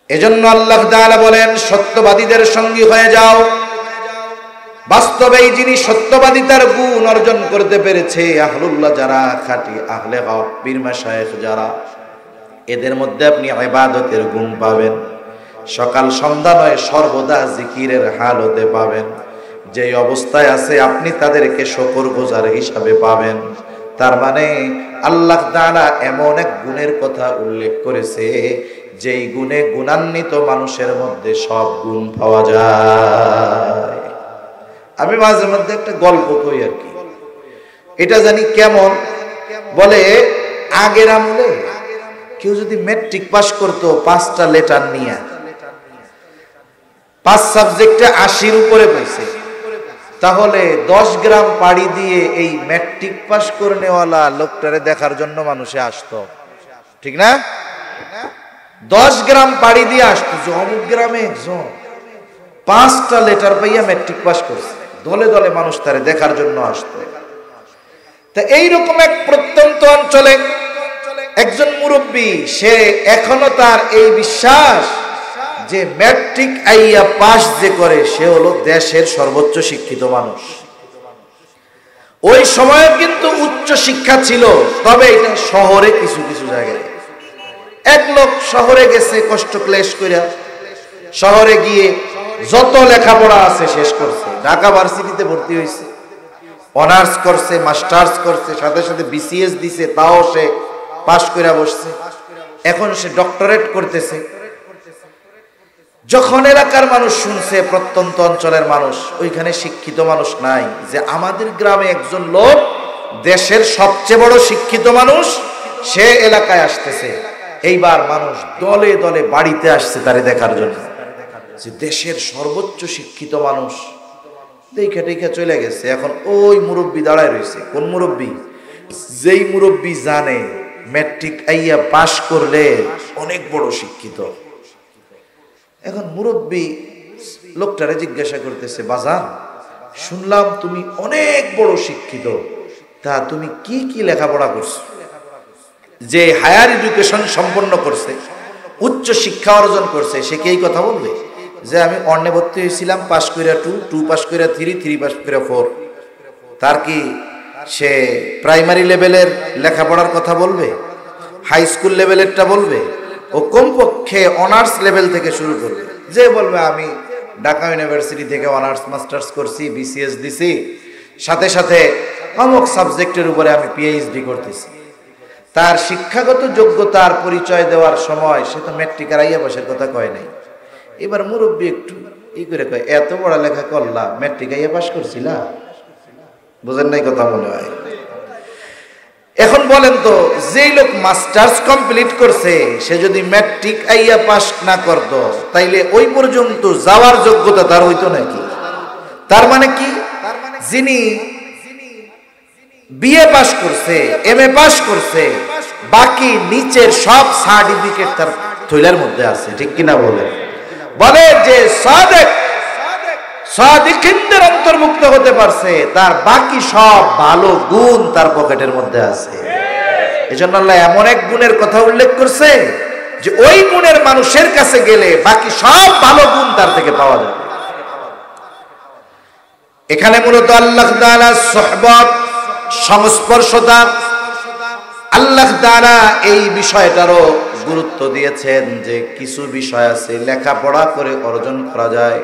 এজন্য আল্লাহ তাআলা বলেন সত্যবাদীদের সঙ্গী হয়ে যাও। বাস্তবেই যিনি সত্যবাদিতার গুণ অর্জন করতে পেরেছে, আহলুল্লাহ যারা, খাঁটি আহলে হক, পীর মাশায়েখ যারা, এদের মধ্যে আপনি ইবাদতের গুণ পাবেন। সকাল সন্ধ্যা নয় সর্বদা জিকিরের হালতে পাবেন। যে অবস্থায় আছে আপনি তাদেরকে শুকরগুজার হিসাবে পাবেন। তার মানে আল্লাহ তাআলা এমন এক গুণের কথা উল্লেখ করেছে যেই গুণে গুণান্বিত মানুষের মধ্যে সব গুণ পাওয়া যায়। আমি মাঝে মধ্যে একটা গল্প কই আর কি, এটা জানি কেমন। বলে আগের আমলে কেউ যদি ম্যাট্রিক পাস করতো 5টা লেটার নিয়ে, 5 সাবজেক্টে 80-র উপরে পেয়েছে, তাহলে 10 গ্রাম পাড়ি দিয়ে এই ম্যাট্রিক পাস করে নেওয়ালা লোকটারে দেখার জন্য মানুষে আসতো, ঠিক না? 10 গ্রাম পাড়ি দিয়ে আসতো যে অমুক গ্রামে একজন 5টা লেটার পাইয়া ম্যাট্রিক পাস করছে। দলে দলে মানুষ তারে দেখার জন্য আসতো। তা এইরকম এক প্রত্যন্ত অঞ্চলে একজন মুরব্বী, সে এখনো তার এই বিশ্বাস যে ম্যাট্রিক আইয়া পাস যে করে সে হলো দেশের সর্বোচ্চ শিক্ষিত মানুষ। ওই সময় কিন্তু উচ্চ শিক্ষা ছিল, তবে এটা শহরে কিছু কিছু জায়গায়। এক লোক শহরে গেছে কষ্ট ক্লেশ করে, শহরে গিয়ে যত লেখাপড়া আছে শেষ করছে। ঢাকা ভার্সিটিতে ভর্তি হয়েছে, অনার্স করছে, মাস্টার্স করছে, সাথে সাথে বিসিএস দিছে, তাও সে পাশ করে বসছে। এখন সে ডক্টরেট করতেছে। যখন এলাকার মানুষ শুনছে, প্রত্যন্ত অঞ্চলের মানুষ, ওইখানে শিক্ষিত মানুষ নাই, যে আমাদের গ্রামে একজন লোক দেশের সবচেয়ে বড় শিক্ষিত মানুষ সে এলাকায় আসতেছে, এইবার মানুষ দলে দলে বাড়িতে আসছে তারে দেখার জন্য, যে দেশের সর্বোচ্চ শিক্ষিত মানুষ। দেখে দেখে চলে গেছে। এখন ওই মুরব্বী দাঁড়ায় রয়েছে। কোন মুরব্বী? যেই মুরব্বী জানে ম্যাট্রিক আইয়া পাশ করলে অনেক বড় শিক্ষিত। এখন মুরব্বী লোকটারে জিজ্ঞাসা করতেছে, বাজান শুনলাম তুমি অনেক বড় শিক্ষিত, তা তুমি কি কি লেখাপড়া করছো? যে হায়ার এডুকেশন সম্পন্ন করছে, উচ্চ শিক্ষা অর্জন করছে, সে কি এই কথা বলবে যে আমি অন্যে ভর্তি হয়েছিলাম, পাস কইরা 2 পাস কইরা 3 পাস কইরা 4? তার কি সে প্রাইমারি লেভেলের লেখাপড়ার কথা বলবে? হাই স্কুল লেভেলেরটা বলবে? ও কমপক্ষে অনার্স লেভেল থেকে শুরু করবে। যে বলবে আমি ঢাকা ইউনিভার্সিটি থেকে অনার্স মাস্টার্স করছি, বিসিএস দিছি, সাথে সাথে অমুক সাবজেক্টের উপরে আমি পিএইচডি করতেছি, তার শিক্ষাগত যোগ্যতার পরিচয় দেওয়ার সময় সে তো ম্যাট্রিক আর আইয়া পাশের কথা কয় নাই। এবার মুরব্বী একটু ই করে কয়, এত পড়ালেখা করলা, ম্যাট্রিক আইয়া পাস করছিলা? বুঝেন নাই কথা মনে হয়। এখন বলেন তো, যেই লোক মাস্টার্স কমপ্লিট করছে সে যদি ম্যাট্রিক আইয়া পাস না করতো, তাইলে ওই পর্যন্ত যাওয়ার যোগ্যতা তার হইতো নাকি? তার মানে কি, যিনি বিএ পাস করছে, এমএ পাস করছে, বাকি নিচের সব সার্টিফিকেট তার থৈলার মধ্যে আছে, ঠিক কিনা বলেন? বলে যে সাদিকিনদের অন্তর্ভুক্ত হতে পারছে, তার বাকি সব ভালো গুণ তার পকেটের মধ্যে আছে। এজন্য আল্লাহ এমন এক গুণের কথা উল্লেখ করছে যে ওই গুণের মানুষের কাছে গেলে বাকি সব ভালো গুণ তার থেকে পাওয়া যাবে। এখানে মূলত আল্লাহ তাআলার সুহবত, সংস্পর্শতা, আল্লাহ তাআলা এই বিষয়টারও গুরুত্ব দিয়েছেন যে কিছু বিষয় আছে লেখাপড়া করে অর্জন করা যায়,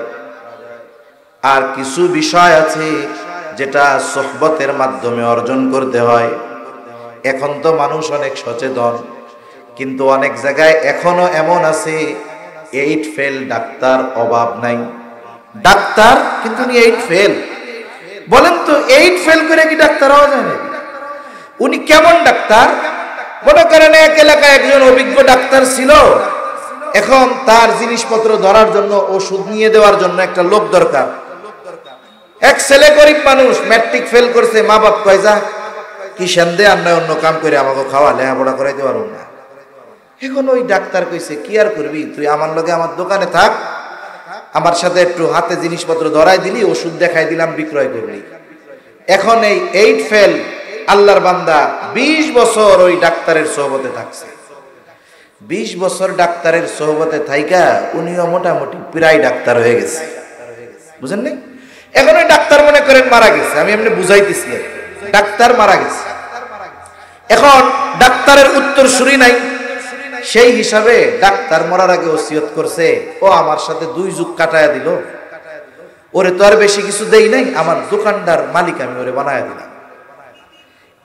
আর কিছু বিষয় আছে যেটা সুহবতের মাধ্যমে অর্জন করতে হয়। এখন তো মানুষ অনেক সচেতন, কিন্তু অনেক জায়গায় এখনো এমন আছে 8 ফেল ডাক্তার অভাব নাই। ডাক্তার কিন্তু উনি 8 ফেল। বলেন তো 8 ফেল করে কি ডাক্তার হওয়া যায় না? উনি কেমন ডাক্তার? মনে করেন এক এলাকায় একজন অভিজ্ঞ ডাক্তার ছিল, এখন তার জিনিসপত্র ধরার জন্য, ওষুধ নিয়ে দেওয়ার জন্য একটা লোক দরকার। এক ছেলে গরিব মানুষ, ম্যাট্রিক ফেল করছে, মা বাপ কয় যা কি সেন্দে আর নয় অন্য কাম করে আমাকে খাওয়া লেখাপড়া করাইতে পারবো না। এখন ওই ডাক্তার কইছে কি আর করবি, তুই আমার লগে আমার দোকানে থাক, আমার সাথে একটু হাতে জিনিসপত্র ধরাই দিলি, ওষুধ দেখাই দিলাম, বিক্রয় করলি। এখন এই 8 ফেল আল্লাহর বান্দা 20 বছর ওই ডাক্তারের সোহবতে থাকছে। 20 বছর ডাক্তারের সোহবতে থাইকা উনিও মোটামুটি প্রায় ডাক্তার হয়ে গেছে, বুঝেন নাই? এখন ওই ডাক্তার মনে করেন মারা গেছে, আমি এমনি বুঝাইতেছি, ডাক্তার মারা গেছে। এখন ডাক্তারের উত্তরসূরি নাই, সেই হিসাবে ডাক্তার মরার আগে ওসিয়ত করছে, ও আমার সাথে 2 যুগ কাটায়া দিল, ওরে তো আর বেশি কিছু দেই নাই, আমার দোকানদার মালিক আমি ওরে বানায়া দিলাম।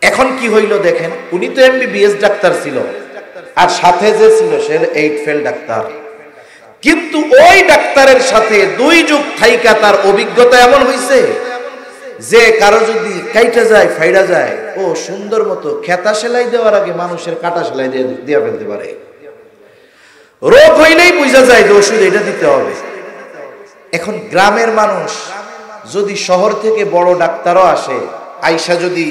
এখন কি হইল দেখেন, উনি তো এমবিবিএস ডাক্তার ছিল, আর সাথে যে ছিল সে 8 ফেল ডাক্তার। কিন্তু ওই ডাক্তারের সাথে 2 যুগ থাইকা তার অভিজ্ঞতা এমন হইছে যে কারো যদি কাইটা যায়, ফাইড়া যায়, ও সুন্দর মতো খেতা সেলাই দেওয়ার আগে মানুষের কাটা সেলাই দিয়ে ফেলতে পারে। রোগ হইলেই বুঝা যায় যে ওষুধ এটা দিতে হবে। এখন গ্রামের মানুষ যদি শহর থেকে বড় ডাক্তারও আসে, আইসা যদি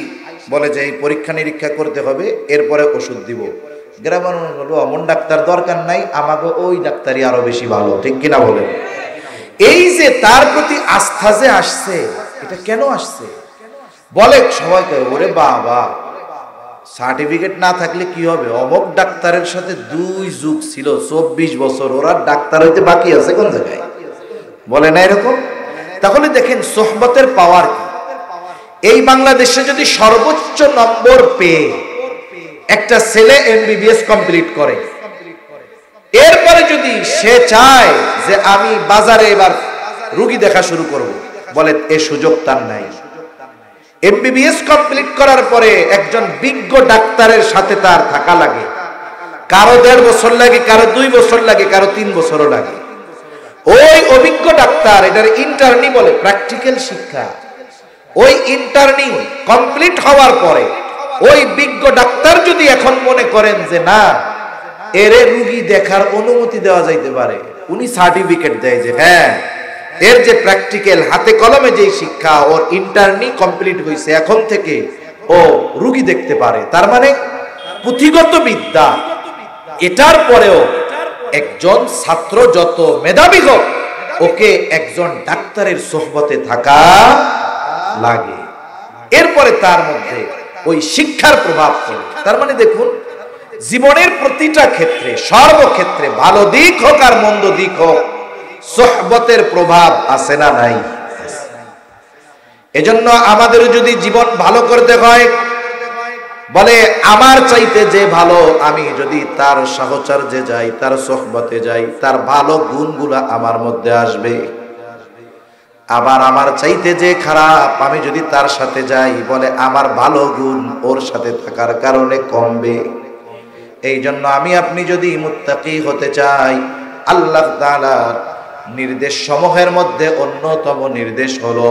বলে যে এই পরীক্ষা নিরীক্ষা করতে হবে, এরপরে ওষুধ দিব, গ্রামের মানুষ বলবো অমন ডাক্তার দরকার নাই, আমাকে ওই ডাক্তারই আরো বেশি ভালো, ঠিক কিনা বলেন? এই যে তার প্রতি আস্থা যে আসছে, এটা কেন আসছে? বলে সবাই কয় ওরে বাবা, সার্টিফিকেট না থাকলে কি হবে, অমুক ডাক্তারের সাথে 2 যুগ ছিল, 24 বছর, ওরা ডাক্তার হইতে বাকি আছে কোন জায়গায়? বলে না এরকম? তাহলে দেখেন সোহবতের পাওয়ার কি। এই বাংলাদেশে যদি সর্বোচ্চ নম্বর পেয়ে একটা ছেলে এমবিবিএস কমপ্লিট করে, এরপরে যদি সে চায় যে আমি বাজারে এবার রোগী দেখা শুরু করব, বলে এ সুযোগ তার নাই। এমবিবিএস কমপ্লিট করার পরে একজন বিজ্ঞ ডাক্তারের সাথে তার থাকা লাগে, কারো 1.5 বছর লাগে, কারো 2 বছর লাগে, কারো 3 বছরও লাগে। ওই অভিজ্ঞ ডাক্তার, এটার ইন্টার্নি বলে, প্র্যাকটিক্যাল শিক্ষা। ওই ইন্টার্নি কমপ্লিট হওয়ার পরে ওই বিজ্ঞ ডাক্তার যদি এখন মনে করেন যে না, এর রোগী দেখার অনুমতি দেওয়া যাইতে পারে, উনি সার্টিফিকেট দেয় যে হ্যাঁ, এর যে প্র্যাকটিক্যাল হাতে কলমে যে শিক্ষা, ওর ইন্টার্নি কমপ্লিট হয়েছে, এখন থেকে ও রোগী দেখতে পারে। তার মানে পুঁথিগত বিদ্যা, এটার পরেও একজন ছাত্র যত মেধাবী হোক, ওকে একজন ডাক্তারের সোহবতে থাকা লাগে। এরপরে তার মধ্যে ওই শিক্ষার প্রভাব পড়ে। তার মানে দেখুন, জীবনের প্রতিটা ক্ষেত্রে, সর্বক্ষেত্রে, ভালো দিক হোক আর মন্দ দিক হোক, সোহবতের প্রভাব আছে না নাই? এজন্য আমাদের যদি জীবন ভালো করতে হয়, বলে আমার চাইতে যে ভালো, আমি যদি তার সাহচর্যে যাই, তার সোহবতে যাই, তার ভালো গুণগুলো আমার মধ্যে আসবে। আবার আমার চাইতে যে খারাপ, আমি যদি তার সাথে যাই, বলে আমার ভালো গুণ ওর সাথে থাকার কারণে কমবে। এই জন্য আমি আপনি যদি মুত্তাকি হতে চাই, আল্লাহ তাআলার নির্দেশ সমূহের মধ্যে অন্যতম নির্দেশ হলো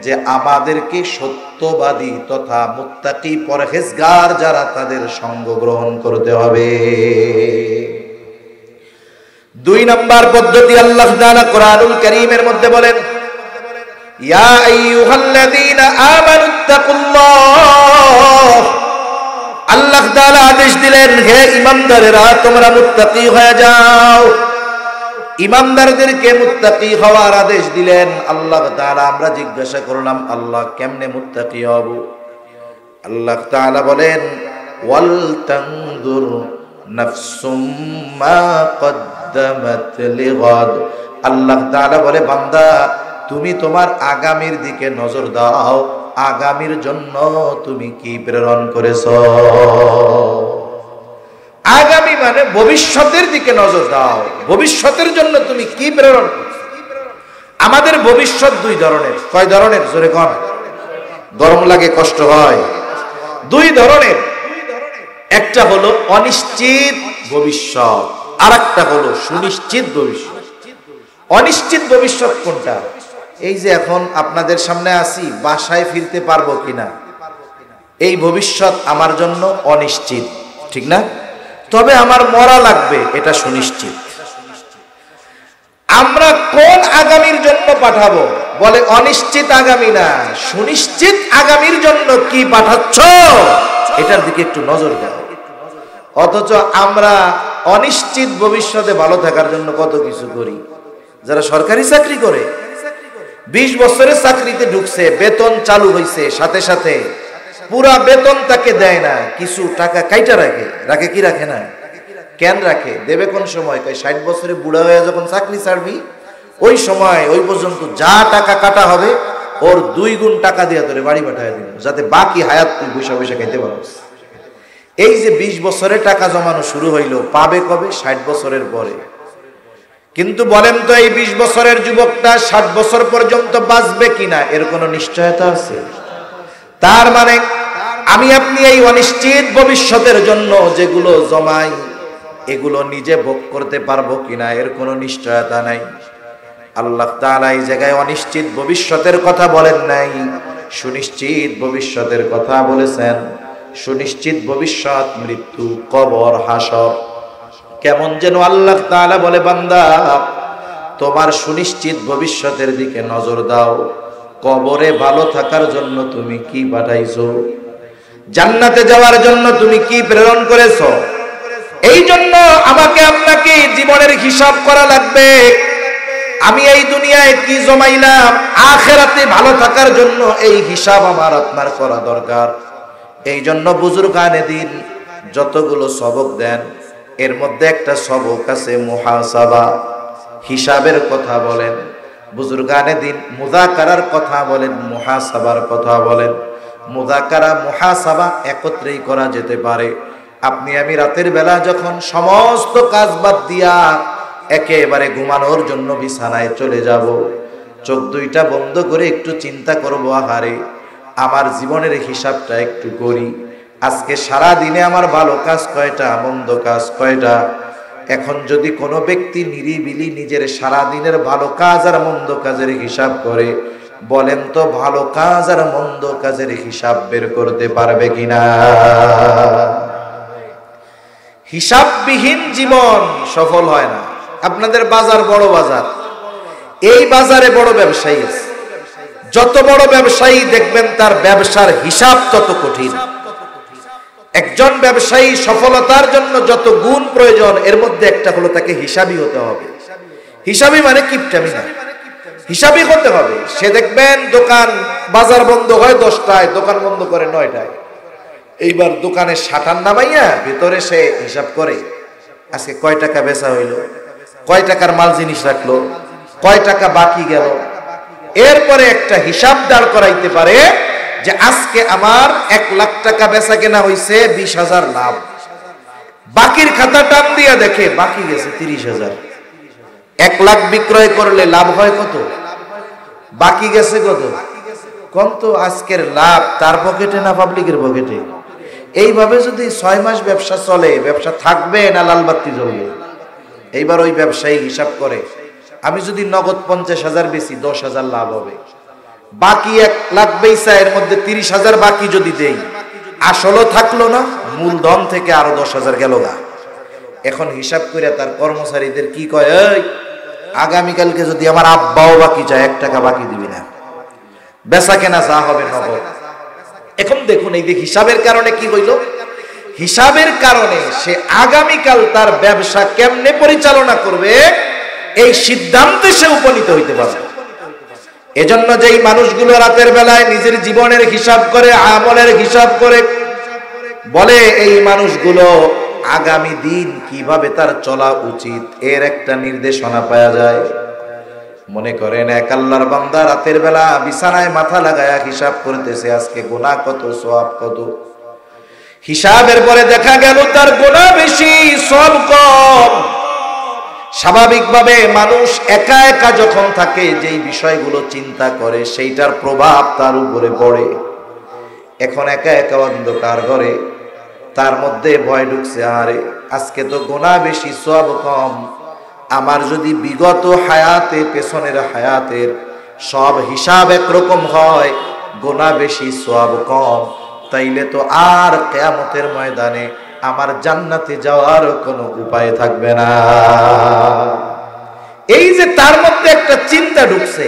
যে আমাদেরকে সত্যবাদী তথা মুত্তাকি পরহেজগার যারা, তাদের সঙ্গ গ্রহণ করতে হবে। 2 নম্বর পদ্ধতি আল্লাহ তাআলা কোরআনুল কারীমের মধ্যে বলেন, ইয়া আইয়ুহাল্লাযীনা আমানুত্তাকুল্লাহ। আল্লাহ তাআলা আদেশ দিলেন, হে ঈমানদারেরা, তোমরা মুত্তাকি হয়ে যাও। ঈমানদারদেরকে মুত্তাকি হওয়ার আদেশ দিলেন আল্লাহ তাআলা। আমরা জিজ্ঞাসা করলাম, আল্লাহ কেমনে মুত্তাকি হব? আল্লাহ তাআলা বলেন, ওয়াল তানজুর নাফসুম মা কদ্দামাত লিগাদ। আল্লাহ তাআলা বলে, বান্দা তুমি তোমার আগামীর দিকে নজর দাও, আগামীর জন্য তুমি কি প্রেরণ করেছো। আগামী মানে ভবিষ্যতের দিকে নজর দাও, ভবিষ্যতের জন্য তুমি কি প্রেরণ করছো। আমাদের ভবিষ্যৎ 2 ধরনের। কয় ধরনের? জোরে কোন। গরম লাগে, কষ্ট হয়। 2 ধরনের। একটা হলো অনিশ্চিত ভবিষ্যৎ, আর একটা হলো সুনিশ্চিত ভবিষ্যৎ। অনিশ্চিত ভবিষ্যৎ কোনটা? এই যে এখন আপনাদের সামনে আছি, বাসায় ফিরতে পারবো কিনা, এই ভবিষ্যৎ আমার জন্য অনিশ্চিত, ঠিক না? তবে আমার মরা লাগবে, এটা সুনিশ্চিত। আমরা কোন আগামীর জন্য পাঠাবো? বলে অনিশ্চিত আগামী না, সুনিশ্চিত আগামীর জন্য কি পাঠাচ্ছ, এটার দিকে একটু নজর দাও। অথচ আমরা অনিশ্চিত ভবিষ্যতে ভালো থাকার জন্য কত কিছু করি। যারা সরকারি চাকরি করে, 20 বছরের চাকরিতে ঢুকছে, বেতন চালু হয়েছে, সাথে সাথে পুরা বেতন তাকে দেয় না, কিছু টাকা কাইটা রাখে। রাখে কি রাখে না? কেন রাখে? দেবে কোন সময়? 60 বছরে বুড়া হয়ে যখন চাকরি ছাড়বি, ওই সময় ওই পর্যন্ত যা টাকা কাটা হবে, ওর 2 গুণ টাকা দিয়ে তোরে বাড়ি পাঠায় দিব, যাতে বাকি হায়াত তুই বসে বসে খাইতে পারস। এই যে 20 বছরে টাকা জমানো শুরু হইলো, পাবে কবে? 60 বছরের পরে। কিন্তু বলেন তো, এই 20 বছরের যুবকটা 60 বছর পর্যন্ত বাঁচবে কিনা, এর কোনো নিশ্চয়তা আছে? তার মানে আমি আপনি এই অনিশ্চিত ভবিষ্যতের জন্য যেগুলো জমাই, এগুলো নিজে ভোগ করতে পারবো কিনা, এর কোনো নিশ্চয়তা নাই। আল্লাহ তাআলা এই জায়গায় অনিশ্চিত ভবিষ্যতের কথা বলেন নাই, সুনিশ্চিত ভবিষ্যতের কথা বলেছেন। সুনিশ্চিত ভবিষ্যৎ মৃত্যু, কবর, হাসর। কেমন যেন আল্লাহ তাআলা বলে, বান্দা তোমার সুনিশ্চিত ভবিষ্যতের দিকে নজর দাও। কবরে ভালো থাকার জন্য তুমি কি পাঠাইছো? জান্নাতে যাওয়ার জন্য তুমি কি প্রেরণ করেছো? এই জন্য আমাকে আপনাকে জীবনের হিসাব করা লাগবে। আমি এই দুনিয়ায় কি জমাইলাম, আখিরাতে ভালো থাকার জন্য এই হিসাব আমার আপনার করা দরকার। এই জন্য বুজুর্গানে দিন যতগুলো সবক দেন, এর মধ্যে একটা সবক আছে মুহাসাবা, হিসাবের কথা বলেন। বুজুর্গানে দিন মুযাকারার কথা বলেন, মুহাসাবার কথা বলেন। মুযাকারা মুহাসাবা একত্রেই করা যেতে পারে। আপনি আমি রাতের বেলা যখন সমস্ত কাজ বাদ দিয়া একেবারে ঘুমানোর জন্য বিছানায় চলে যাব, চোখ 2টা বন্ধ করে একটু চিন্তা করব, আহারে আমার জীবনের হিসাবটা একটু করি। আজকে সারা দিনে আমার ভালো কাজ কয়টা, মন্দ কাজ কয়টা। এখন যদি কোনো ব্যক্তি নিরিবিলি নিজের সারা দিনের ভালো কাজ আর মন্দ কাজের হিসাব করে, বলেন তো ভালো কাজ আর মন্দ কাজের হিসাব বের করতে পারবে কিনা? হিসাববিহীন জীবন সফল হয় না। আপনাদের বাজার বড় বাজার, এই বাজারে বড় ব্যবসায়ী আছে। যত বড় ব্যবসায়ী দেখবেন তার ব্যবসার হিসাব তত কঠিন। একজন ব্যবসায়ী সফলতার জন্য যত গুণ প্রয়োজন, এর মধ্যে একটা হলো তাকে হিসাবী হতে হবে। হিসাবী মানে কিপটামি না, হিসাবী হতে হবে। সে দেখবেন দোকান বাজার বন্ধ হয় 10টায়, দোকান বন্ধ করে 9টায়। এইবার দোকানে শাটার নামাইয়া ভিতরে সে হিসাব করে আজকে কয় টাকা বেচা হইল, কয় টাকার মাল জিনিস রাখলো, কয় টাকা বাকি গেল। এরপরে একটা হিসাব দাঁড় করাইতে পারে যে আজকে আমার 1 লাখ টাকা বেচা কেনা হইছে, 20,000 লাভ। বাকির খাতা টান দিয়া দেখে বাকি গেছে 30,000। 1 লাখ বিক্রয় করলে লাভ হয় কত, বাকি গেছে কত, কত আজকের লাভ তার পকেটে না পাবলিকের পকেটে? এইভাবে যদি 6 মাস ব্যবসা চলে, ব্যবসা থাকবে না লালবাতি জ্বলবে? এইবার ওই ব্যবসায়ী হিসাব করে আমি যদি নগদ 50,000 বেশি 10,000 লাভ হবে, বাকি 1 লাখ বেচা এর মধ্যে 30,000 বাকি যদি দেই, আসলও থাকলো না, মূলধন থেকে আরো 10,000 গেল গা। এখন হিসাব করে তার কর্মচারীদের কি কয়, এই আগামীকালকে যদি আমার আব্বাও বাকি চায় 1 টাকা বাকি দিবি না, বেচা কেনা যা হবে নগদ। এখন দেখুন এই যে হিসাবের কারণে কি হইল, হিসাবের কারণে সে আগামীকাল তার ব্যবসা কেমনে পরিচালনা করবে এই সিদ্ধান্তে সে উপনীত হইতে পারবে। এজন্য যেই মানুষগুলো রাতের বেলায় নিজের জীবনের হিসাব করে, আমলের হিসাব করে, বলে এই মানুষগুলো আগামী দিন কিভাবে তার চলা উচিত এর একটা নির্দেশনা পাওয়া যায়। মনে করেন এক আল্লাহর বান্দা রাতের বেলা বিছানায় মাথা লাগায়া হিসাব করতেছে আজকে গুনাহ কত, সওয়াব কত। হিসাবের পরে দেখা গেল তার গুনাহ বেশি, সওয়াব কম। স্বাভাবিকভাবে মানুষ একা একা যখন থাকে যেই বিষয়গুলো চিন্তা করে সেইটার প্রভাব তার উপরে পড়ে। এখন একা একা অন্ধকার ঘরে তার মধ্যে ভয় ঢুকছে, আরে আজকে তো গুনাহ বেশি, সওয়াব কম। আমার যদি বিগত হায়াতে, পেছনের হায়াতের সব হিসাব একরকম হয়, গুনাহ বেশি সওয়াব কম, তাইলে তো আর কিয়ামতের ময়দানে আমার জান্নাতে যাওয়ার কোনো উপায় থাকবে না। এই যে তার মধ্যে একটা চিন্তা ঢুকছে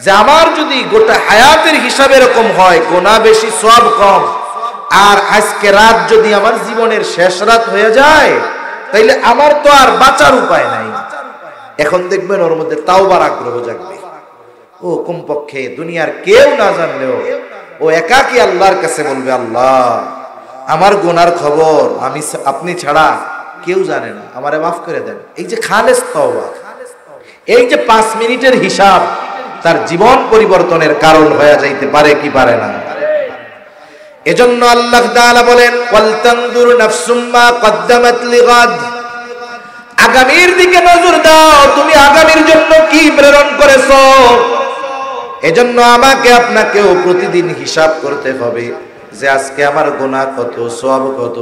যে আমার যদি গোটা হায়াতের হিসাব এরকম হয়, গুনাহ বেশি সওয়াব কম, আর আজকে রাত যদি আমার জীবনের শেষ রাত হয়ে যায়, তাইলে আমার তো আর বাঁচার উপায় নাই। এখন দেখবেন ওর মধ্যে তাওবার আগ্রহ জাগবে। ও কমপক্ষে দুনিয়ার কেউ না জানলেও ও একাকী আল্লাহর কাছে বলবে, আল্লাহ আমার গুনার খবর আপনি ছাড়া কেউ জানে না, আমারে মাফ করে দেন। এই যে খালেস তওবা, এই যে 5 মিনিটের হিসাব তার জীবন পরিবর্তনের কারণ হয়ে যাইতে পারে কি পারে না? এজন্য আল্লাহ তাআলা বলেন, ওয়াল তানজুর নাফসুম মা কদ্দামাত লিগাদ, আগামীর দিকে নজর দাও, তুমি আগামীর জন্য কি প্রেরণ করেছো। এজন্য আমাকে আপনাকেও প্রতিদিন হিসাব করতে হবে যে আজকে আমার গুনাহ কত, সওয়াব কত।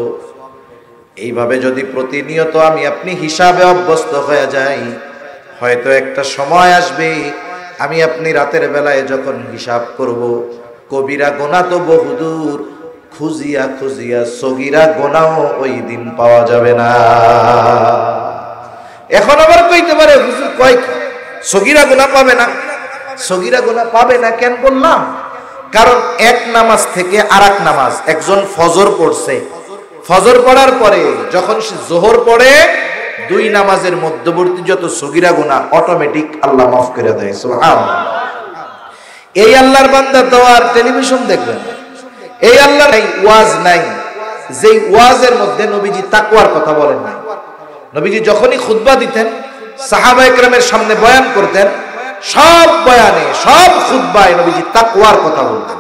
এইভাবে যদি প্রতিনিয়ত আমি আপনি হিসাবে অভ্যস্ত হয়ে যাই, হয়তো একটা সময় আসবে আমি আপনি রাতের বেলায় যখন হিসাব করব, কবিরা গুনাহ তো বহুদূর, খুঁজিয়া খুঁজিয়া সগীরা গুনাহও ওই দিন পাওয়া যাবে না। এখন আবার কইতে পারে, হুজুর কয় সগীরা গুনাহ পাবে না? সগীরা গুনাহ পাবে না কেন বললাম? কারণ এক নামাজ থেকে আরেক নামাজ, একজন ফজর পড়ছে, ফজর পড়ার পরে যখন সে যোহর পড়ে, 2 নামাজের মধ্যবর্তী যত সগীরা গুনাহ অটোমেটিক আল্লাহ মাফ করে দেয়। সুবহানাল্লাহ। এই আল্লাহর বান্দা তো আর টেলিভিশন দেখবেন, এই আল্লাহর নাই ওয়াজ নাই যেই ওয়াজের মধ্যে নবীজি তাকওয়ার কথা বলেন না। নবীজি যখনই খুতবা দিতেন, সাহাবায়ে কেরামের সামনে বয়ান করতেন, সব বয়ানে, সব খুতবায় নবীজি তাকওয়ার কথা বলতেন।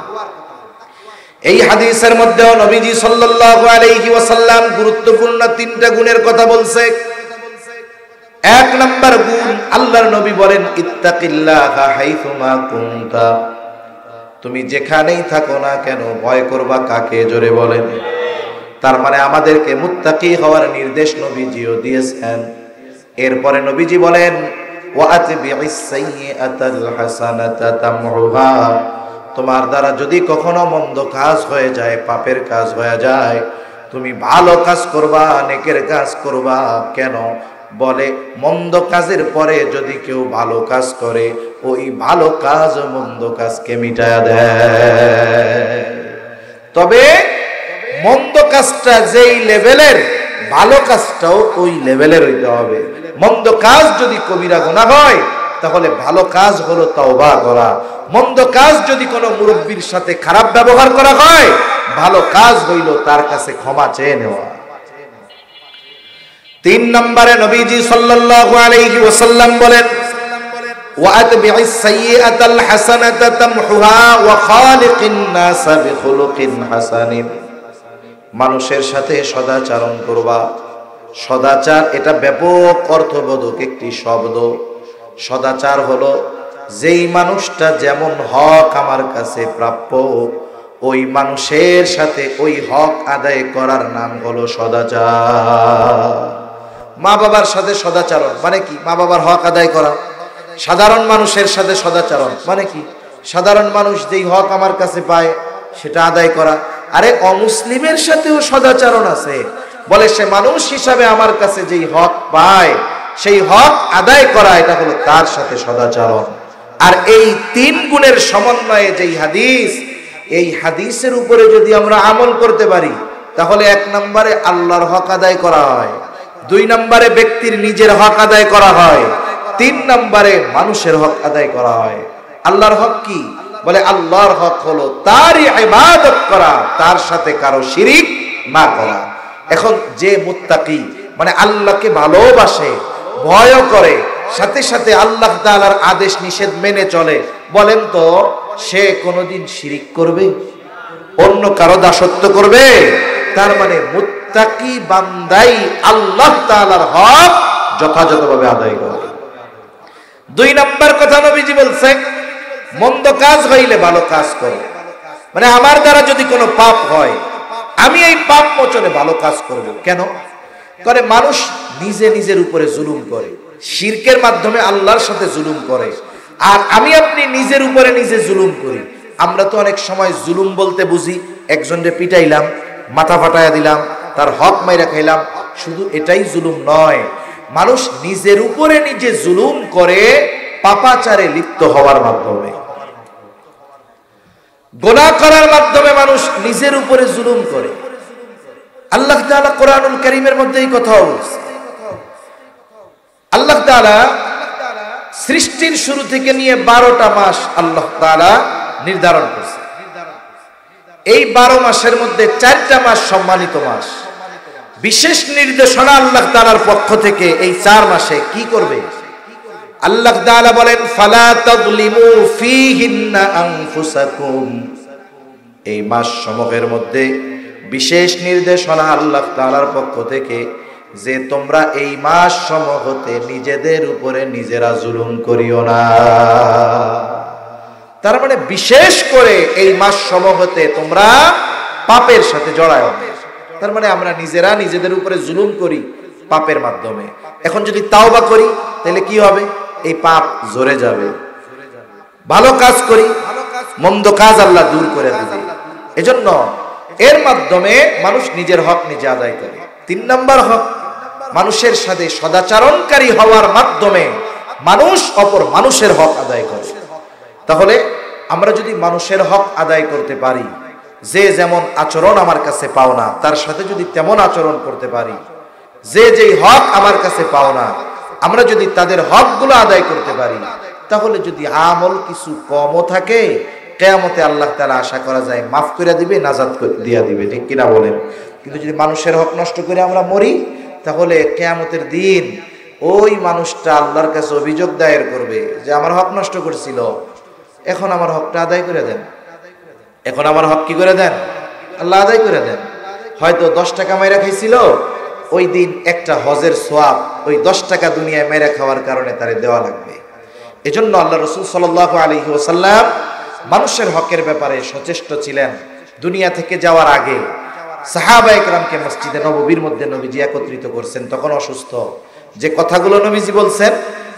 এই হাদিসের মধ্যেও নবীজি সাল্লাল্লাহু আলাইহি ওয়াসাল্লাম গুরুত্বপূর্ণ 3টা গুণের কথা বলছে। 1 নাম্বার গুণ, আল্লাহর নবী বলেন, ইত্তাকিল্লাহা হাইথুমা কুনতা, তুমি যেখানেই থাকো না কেন ভয় করবা কাকে? জোরে বলেন। তার মানে আমাদেরকে মুত্তাকি হওয়ার নির্দেশ নবীজিও দিয়েছেন। এরপরে নবীজি বলেন, ওয়াতবি'is সাইয়্যাতাল হাসানাতা তামহুহা, তোমার দ্বারা যদি কখনো মন্দ কাজ হয়ে যায়, পাপের কাজ হয়ে যায়, তুমি ভালো কাজ করবা, নেকের কাজ করবা। কেন? বলে মন্দ কাজের পরে যদি কেউ ভালো কাজ করে, ওই ভালো কাজ মন্দ কাজকে মিটায়া দেয়। তবে মন্দ কাজটা যেই লেভেলের, ভালো কাজটাও ওই লেভেলের হইতে হবে। মন্দ কাজ যদি কবিরা গুনাহ হয়, তাহলে ভালো কাজ হলো তওবা করা। মন্দ কাজ যদি কোনো মুরব্বির সাথে খারাপ ব্যবহার করা হয়, ভালো কাজ হইল তার কাছে ক্ষমা চেয়ে নেওয়া। 3 নম্বরে নবীজি সাল্লাল্লাহু আলাইহি ওয়াসাল্লাম বলেন, ওয়াতবি'is সাইয়্যাতাল হাসানাতা তামহুহা ওয়া খালিকিন নাসা বিখুলুকিন হাসানিন। মানুষের সাথে সদাচরণ করবা। সদাচার এটা ব্যাপক অর্থবোধক একটি শব্দ। সদাচার হলো যেই মানুষটা যেমন হক আমার কাছে প্রাপ্য, ওই মানুষের সাথে ওই হক আদায় করার নাম হলো সদাচার। মা বাবার সাথে সদাচরণ মানে কি? মা বাবার হক আদায় করা। সাধারণ মানুষের সাথে সদাচরণ মানে কি? সাধারণ মানুষ যেই হক আমার কাছে পায় সেটা আদায় করা। আরে অমুসলিমের সাথেও সদাচরণ আছে, বলে সে মানুষ হিসাবে আমার কাছে যেই হক পায় সেই হক আদায় করা, এটা হলো তার সাথে সদাচরণ। আর এই 3 গুণের সমন্বয়ে যেই হাদিস, এই হাদিসের উপরে যদি আমরা আমল করতে পারি তাহলে 1 নম্বরে আল্লাহর হক আদায় করা হয়, 2 নম্বরে ব্যক্তির নিজের হক আদায় করা হয়, 3 নম্বরে মানুষের হক আদায় করা হয়। আল্লাহর হক কি? বলে আল্লাহর হক হলো তারই ইবাদত করা, তার সাথে কারো শিরিক না করা। এখন যে মুত্তাকি মানে আল্লাহকে ভালোবাসে, ভয় করে, সাথে সাথে আল্লাহ তাআলার আদেশ নিষেধ মেনে চলে, বলেন তো সে কোনোদিন শিরিক করবে? অন্য কারো দাসত্ব করবে? তার মানে মুত্তাকি বান্দাই আল্লাহ তাআলার হক যথাযথভাবে আদায় করে। 2 নম্বর কথা নবীজি বলছেন, মন্দ কাজ হইলে ভালো কাজ করো। মানে আমার দ্বারা যদি কোনো পাপ হয়, আমি এই পাপ মোচনে ভালো কাজ করব। কেন করে? মানুষ নিজে নিজের উপরে জুলুম করে, শিরকের মাধ্যমে আল্লাহর সাথে জুলুম করে, আর আমি আপনি নিজের উপরে নিজে জুলুম করি। আমরা তো অনেক সময় জুলুম বলতে বুঝি একজনকে পিটাইলাম, মাথা ফাটাইয়া দিলাম, তার হক মাইরা খাইলাম। শুধু এটাই জুলুম নয়, মানুষ নিজের উপরে নিজে জুলুম করে পাপাচারে লিপ্ত হওয়ার মাধ্যমে, গুনাহ করার মাধ্যমে মানুষ নিজের উপরে জুলুম করে। আল্লাহ তাআলা কোরআনুল কারীমের মধ্যে এই কথা বলছে। আল্লাহ তাআলা সৃষ্টির শুরু থেকে নিয়ে 12টা মাস আল্লাহ তাআলা নির্ধারণ করেছে। এই 12 মাসের মধ্যে 4টা মাস সম্মানিত মাস। বিশেষ নির্দেশনা আল্লাহ তাআলার পক্ষ থেকে এই 4 মাসে কি করবে? আল্লাহ তাআলা বলেন, ফালা তাযলিমু ফীহিন্না আনফুসাকুম। এই মাস সমূহের মধ্যে বিশেষ নির্দেশনা আল্লাহ তাআলার পক্ষ থেকে যে তোমরা এই মাস সমূহতে নিজেদের উপরে নিজেরা জুলুম করিও না। তার মানে বিশেষ করে এই মাস সমূহতে তোমরা পাপের সাথে জড়ায়। তার মানে আমরা নিজেরা নিজেদের উপরে জুলুম করি পাপের মাধ্যমে। এখন যদি তাওবা করি তাহলে কি হবে? এই পাপ ঝরে যাবে। ভালো কাজ করি, মন্দ কাজ আল্লাহ দূর করে দিবে। এজন্য এর মাধ্যমে মানুষ নিজের হক নিজে আদায় করে। 3 নম্বর হক, মানুষের সাথে সদাচরণকারী হওয়ার মাধ্যমে মানুষ অপর মানুষের হক আদায় করে। তাহলে আমরা যদি মানুষের হক আদায় করতে পারি, যে যেমন আচরণ আমার কাছে পাও না তার সাথে যদি তেমন আচরণ করতে পারি, যে যেই হক আমার কাছে পাও না আমরা যদি তাদের হকগুলো আদায় করতে পারি, তাহলে যদি আমল কিছু কমও থাকে, কিয়ামতে আল্লাহ তাআলা আশা করা যায় মাফ করে দিবে, নাজাত দিয়া দিবে। ঠিক কিনা বলেন? কিন্তু যদি মানুষের হক নষ্ট করে আমরা মরি, তাহলে কিয়ামতের দিন ওই মানুষটা আল্লাহর কাছে অভিযোগ দায়ের করবে যে আমার হক নষ্ট করছিল, এখন আমার হকটা আদায় করে দেন। এখন আমার হক কি করে দেন? আল্লাহ আদায় করে দেন। হয়তো 10 টাকা মেরে খাইছিল, ওই দিন একটা হজের সওয়াব ওই 10 টাকা দুনিয়ায় মেরে খাওয়ার কারণে তারে দেওয়া লাগবে। এজন্য আল্লাহ রাসূল সাল্লাল্লাহু আলাইহি ওয়াসাল্লাম মানুষের হকের ব্যাপারে সচেষ্ট ছিলেন। দুনিয়া থেকে যাওয়ার আগে সাহাবায়ে কেরামকে মসজিদে নববীর মধ্যে নবীজি একত্রিত করছেন, তখন অসুস্থ। যে কথাগুলো নবীজি বলছেন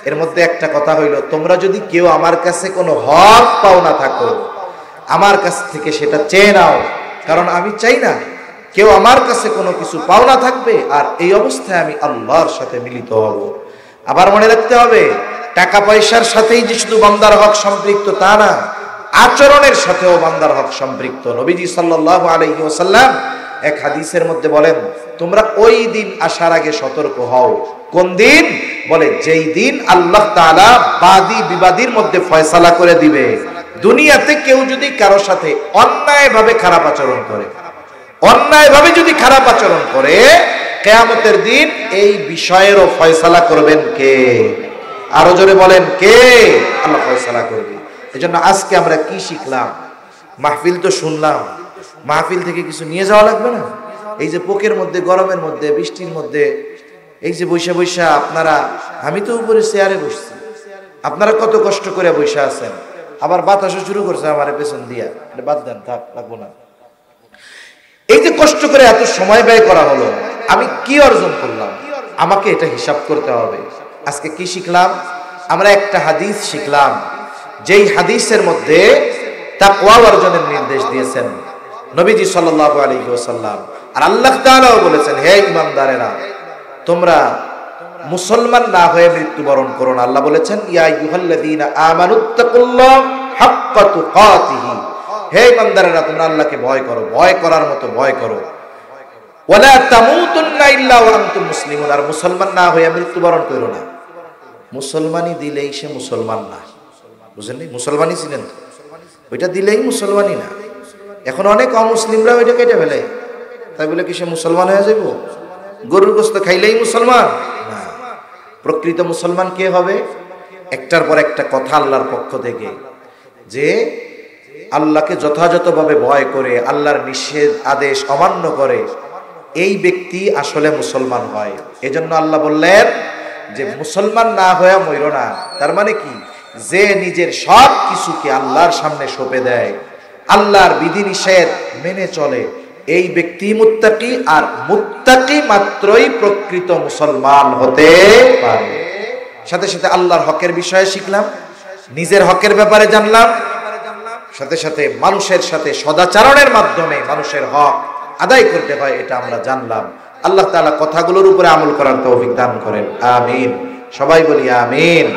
এর মধ্যে একটা কথা হইল, তোমরা যদি কেউ আমার কাছে কোনো হক পাও না থাকো, আমার কাছ থেকে সেটা চেয়ে নাও, কারণ আমি চাই না কেউ আমার কাছে কোনো কিছু পাওনা থাকবে আর এই অবস্থায় আমি আল্লাহর সাথে মিলিত হব। আবার মনে রাখতে হবে, টাকা পয়সার সাথেই যে শুধু বান্দার হক সম্পৃক্ত তা না, আচরণের সাথেও বান্দার হক সম্পৃক্ত। নবীজি সাল্লাল্লাহু আলাইহি ওয়াসাল্লাম এক হাদিসের মধ্যে বলেন, তোমরা ওই দিন আসার আগে সতর্ক হও। কোন দিন? বলে যেই দিন আল্লাহ তাআলা বাদী বিবাদীর মধ্যে ফয়সালা করে দিবে। দুনিয়াতে কেউ যদি কারোর সাথে অন্যায়ভাবে খারাপ আচরণ করে, অন্যায়ভাবে যদি খারাপ আচরণ করে, কিয়ামতের দিন এই বিষয়েরও ফয়সালা করবেন কে? আরো জোরে বলেন কে? আল্লাহ ফয়সালা করবে। এজন্য আজকে আমরা কি শিখলাম? মাহফিল তো শুনলাম, মাহফিল থেকে কিছু নিয়ে যাওয়া লাগবে না? এই যে পোকের মধ্যে, গরমের মধ্যে, বৃষ্টির মধ্যে এই যে বৈশা বৈশা আপনারা, আমি তো উপরে চেয়ারে বসছি, আপনারা কত কষ্ট করে বৈশা আছেন, আবার বাতাসও শুরু করছে আমার পেছন দিয়া, বাদ দেন, থাক, লাগবো না। এই যে কষ্ট করে এত সময় ব্যয় করা হলো, আমি কি অর্জন করলাম? আমাকে এটা হিসাব করতে হবে। আজকে কি শিখলাম? আমরা একটা হাদিস শিখলাম, যেই হাদিসের মধ্যে তাকওয়া অর্জনের নির্দেশ দিয়েছেন নবীজি সাল্লাল্লাহু আলাইহি ওয়াসাল্লাম। আর আল্লাহ তাআলাও বলেছেন, হে ঈমানদারেরা, তোমরা মুসলমান না হয়ে মৃত্যুবরণ করো না। আল্লাহ বলেছেন, ইয়া আইয়ুহাল্লাযীনা আমানুত্তাকুল্লাহ হাক্কা তুকাতিহি, হে ঈমানদারেরা, তোমরা আল্লাহকে ভয় করো, ভয় করার মতো ভয় করো। ওয়ালা তামুতুন্না ইল্লা ওয়া আনতুম মুসলিমুন, আর মুসলমান না হয়ে মৃত্যুবরণ করো না। মুসলমানই দিলেই সে মুসলমান না, বুঝলেন? মুসলমানই ছিলেন তো, ওইটা দিলেই মুসলমানই না। এখন অনেক অমুসলিমরা ওইটা কেটে ফেলে, তাই বলে কি সে মুসলমান হয়ে যাবো? গরুর গোশত খাইলেই মুসলমান না। প্রকৃত মুসলমান কে হবে? একটার পর একটা কথা আল্লাহর পক্ষ থেকে, যে আল্লাহকে যথাযথভাবে ভয় করে, আল্লাহর নিষেধ আদেশ অমান্য করে, এই ব্যক্তি আসলে মুসলমান হয়। এজন্য আল্লাহ বললেন যে মুসলমান না হয়ে মইরো না। তার মানে কি? যে নিজের সব কিছুকে আল্লাহর সামনে সঁপে দেয়, আল্লাহর বিধিনিষেধ মেনে চলে, এই ব্যক্তি মুত্তাকি। আর মুত্তাকি মাত্রই প্রকৃত মুসলমান হতে পারে। সাথে সাথে আল্লাহর হকের বিষয়ে শিখলাম, নিজের হকের ব্যাপারে জানলাম, সাথে সাথে মানুষের সাথে সদাচরণের মাধ্যমে মানুষের হক আদায় করতে হয়, এটা আমরা জানলাম। আল্লাহ তাআলা কথাগুলোর উপরে আমল করার তৌফিক দান করেন। আমিন। সবাই বলি আমিন।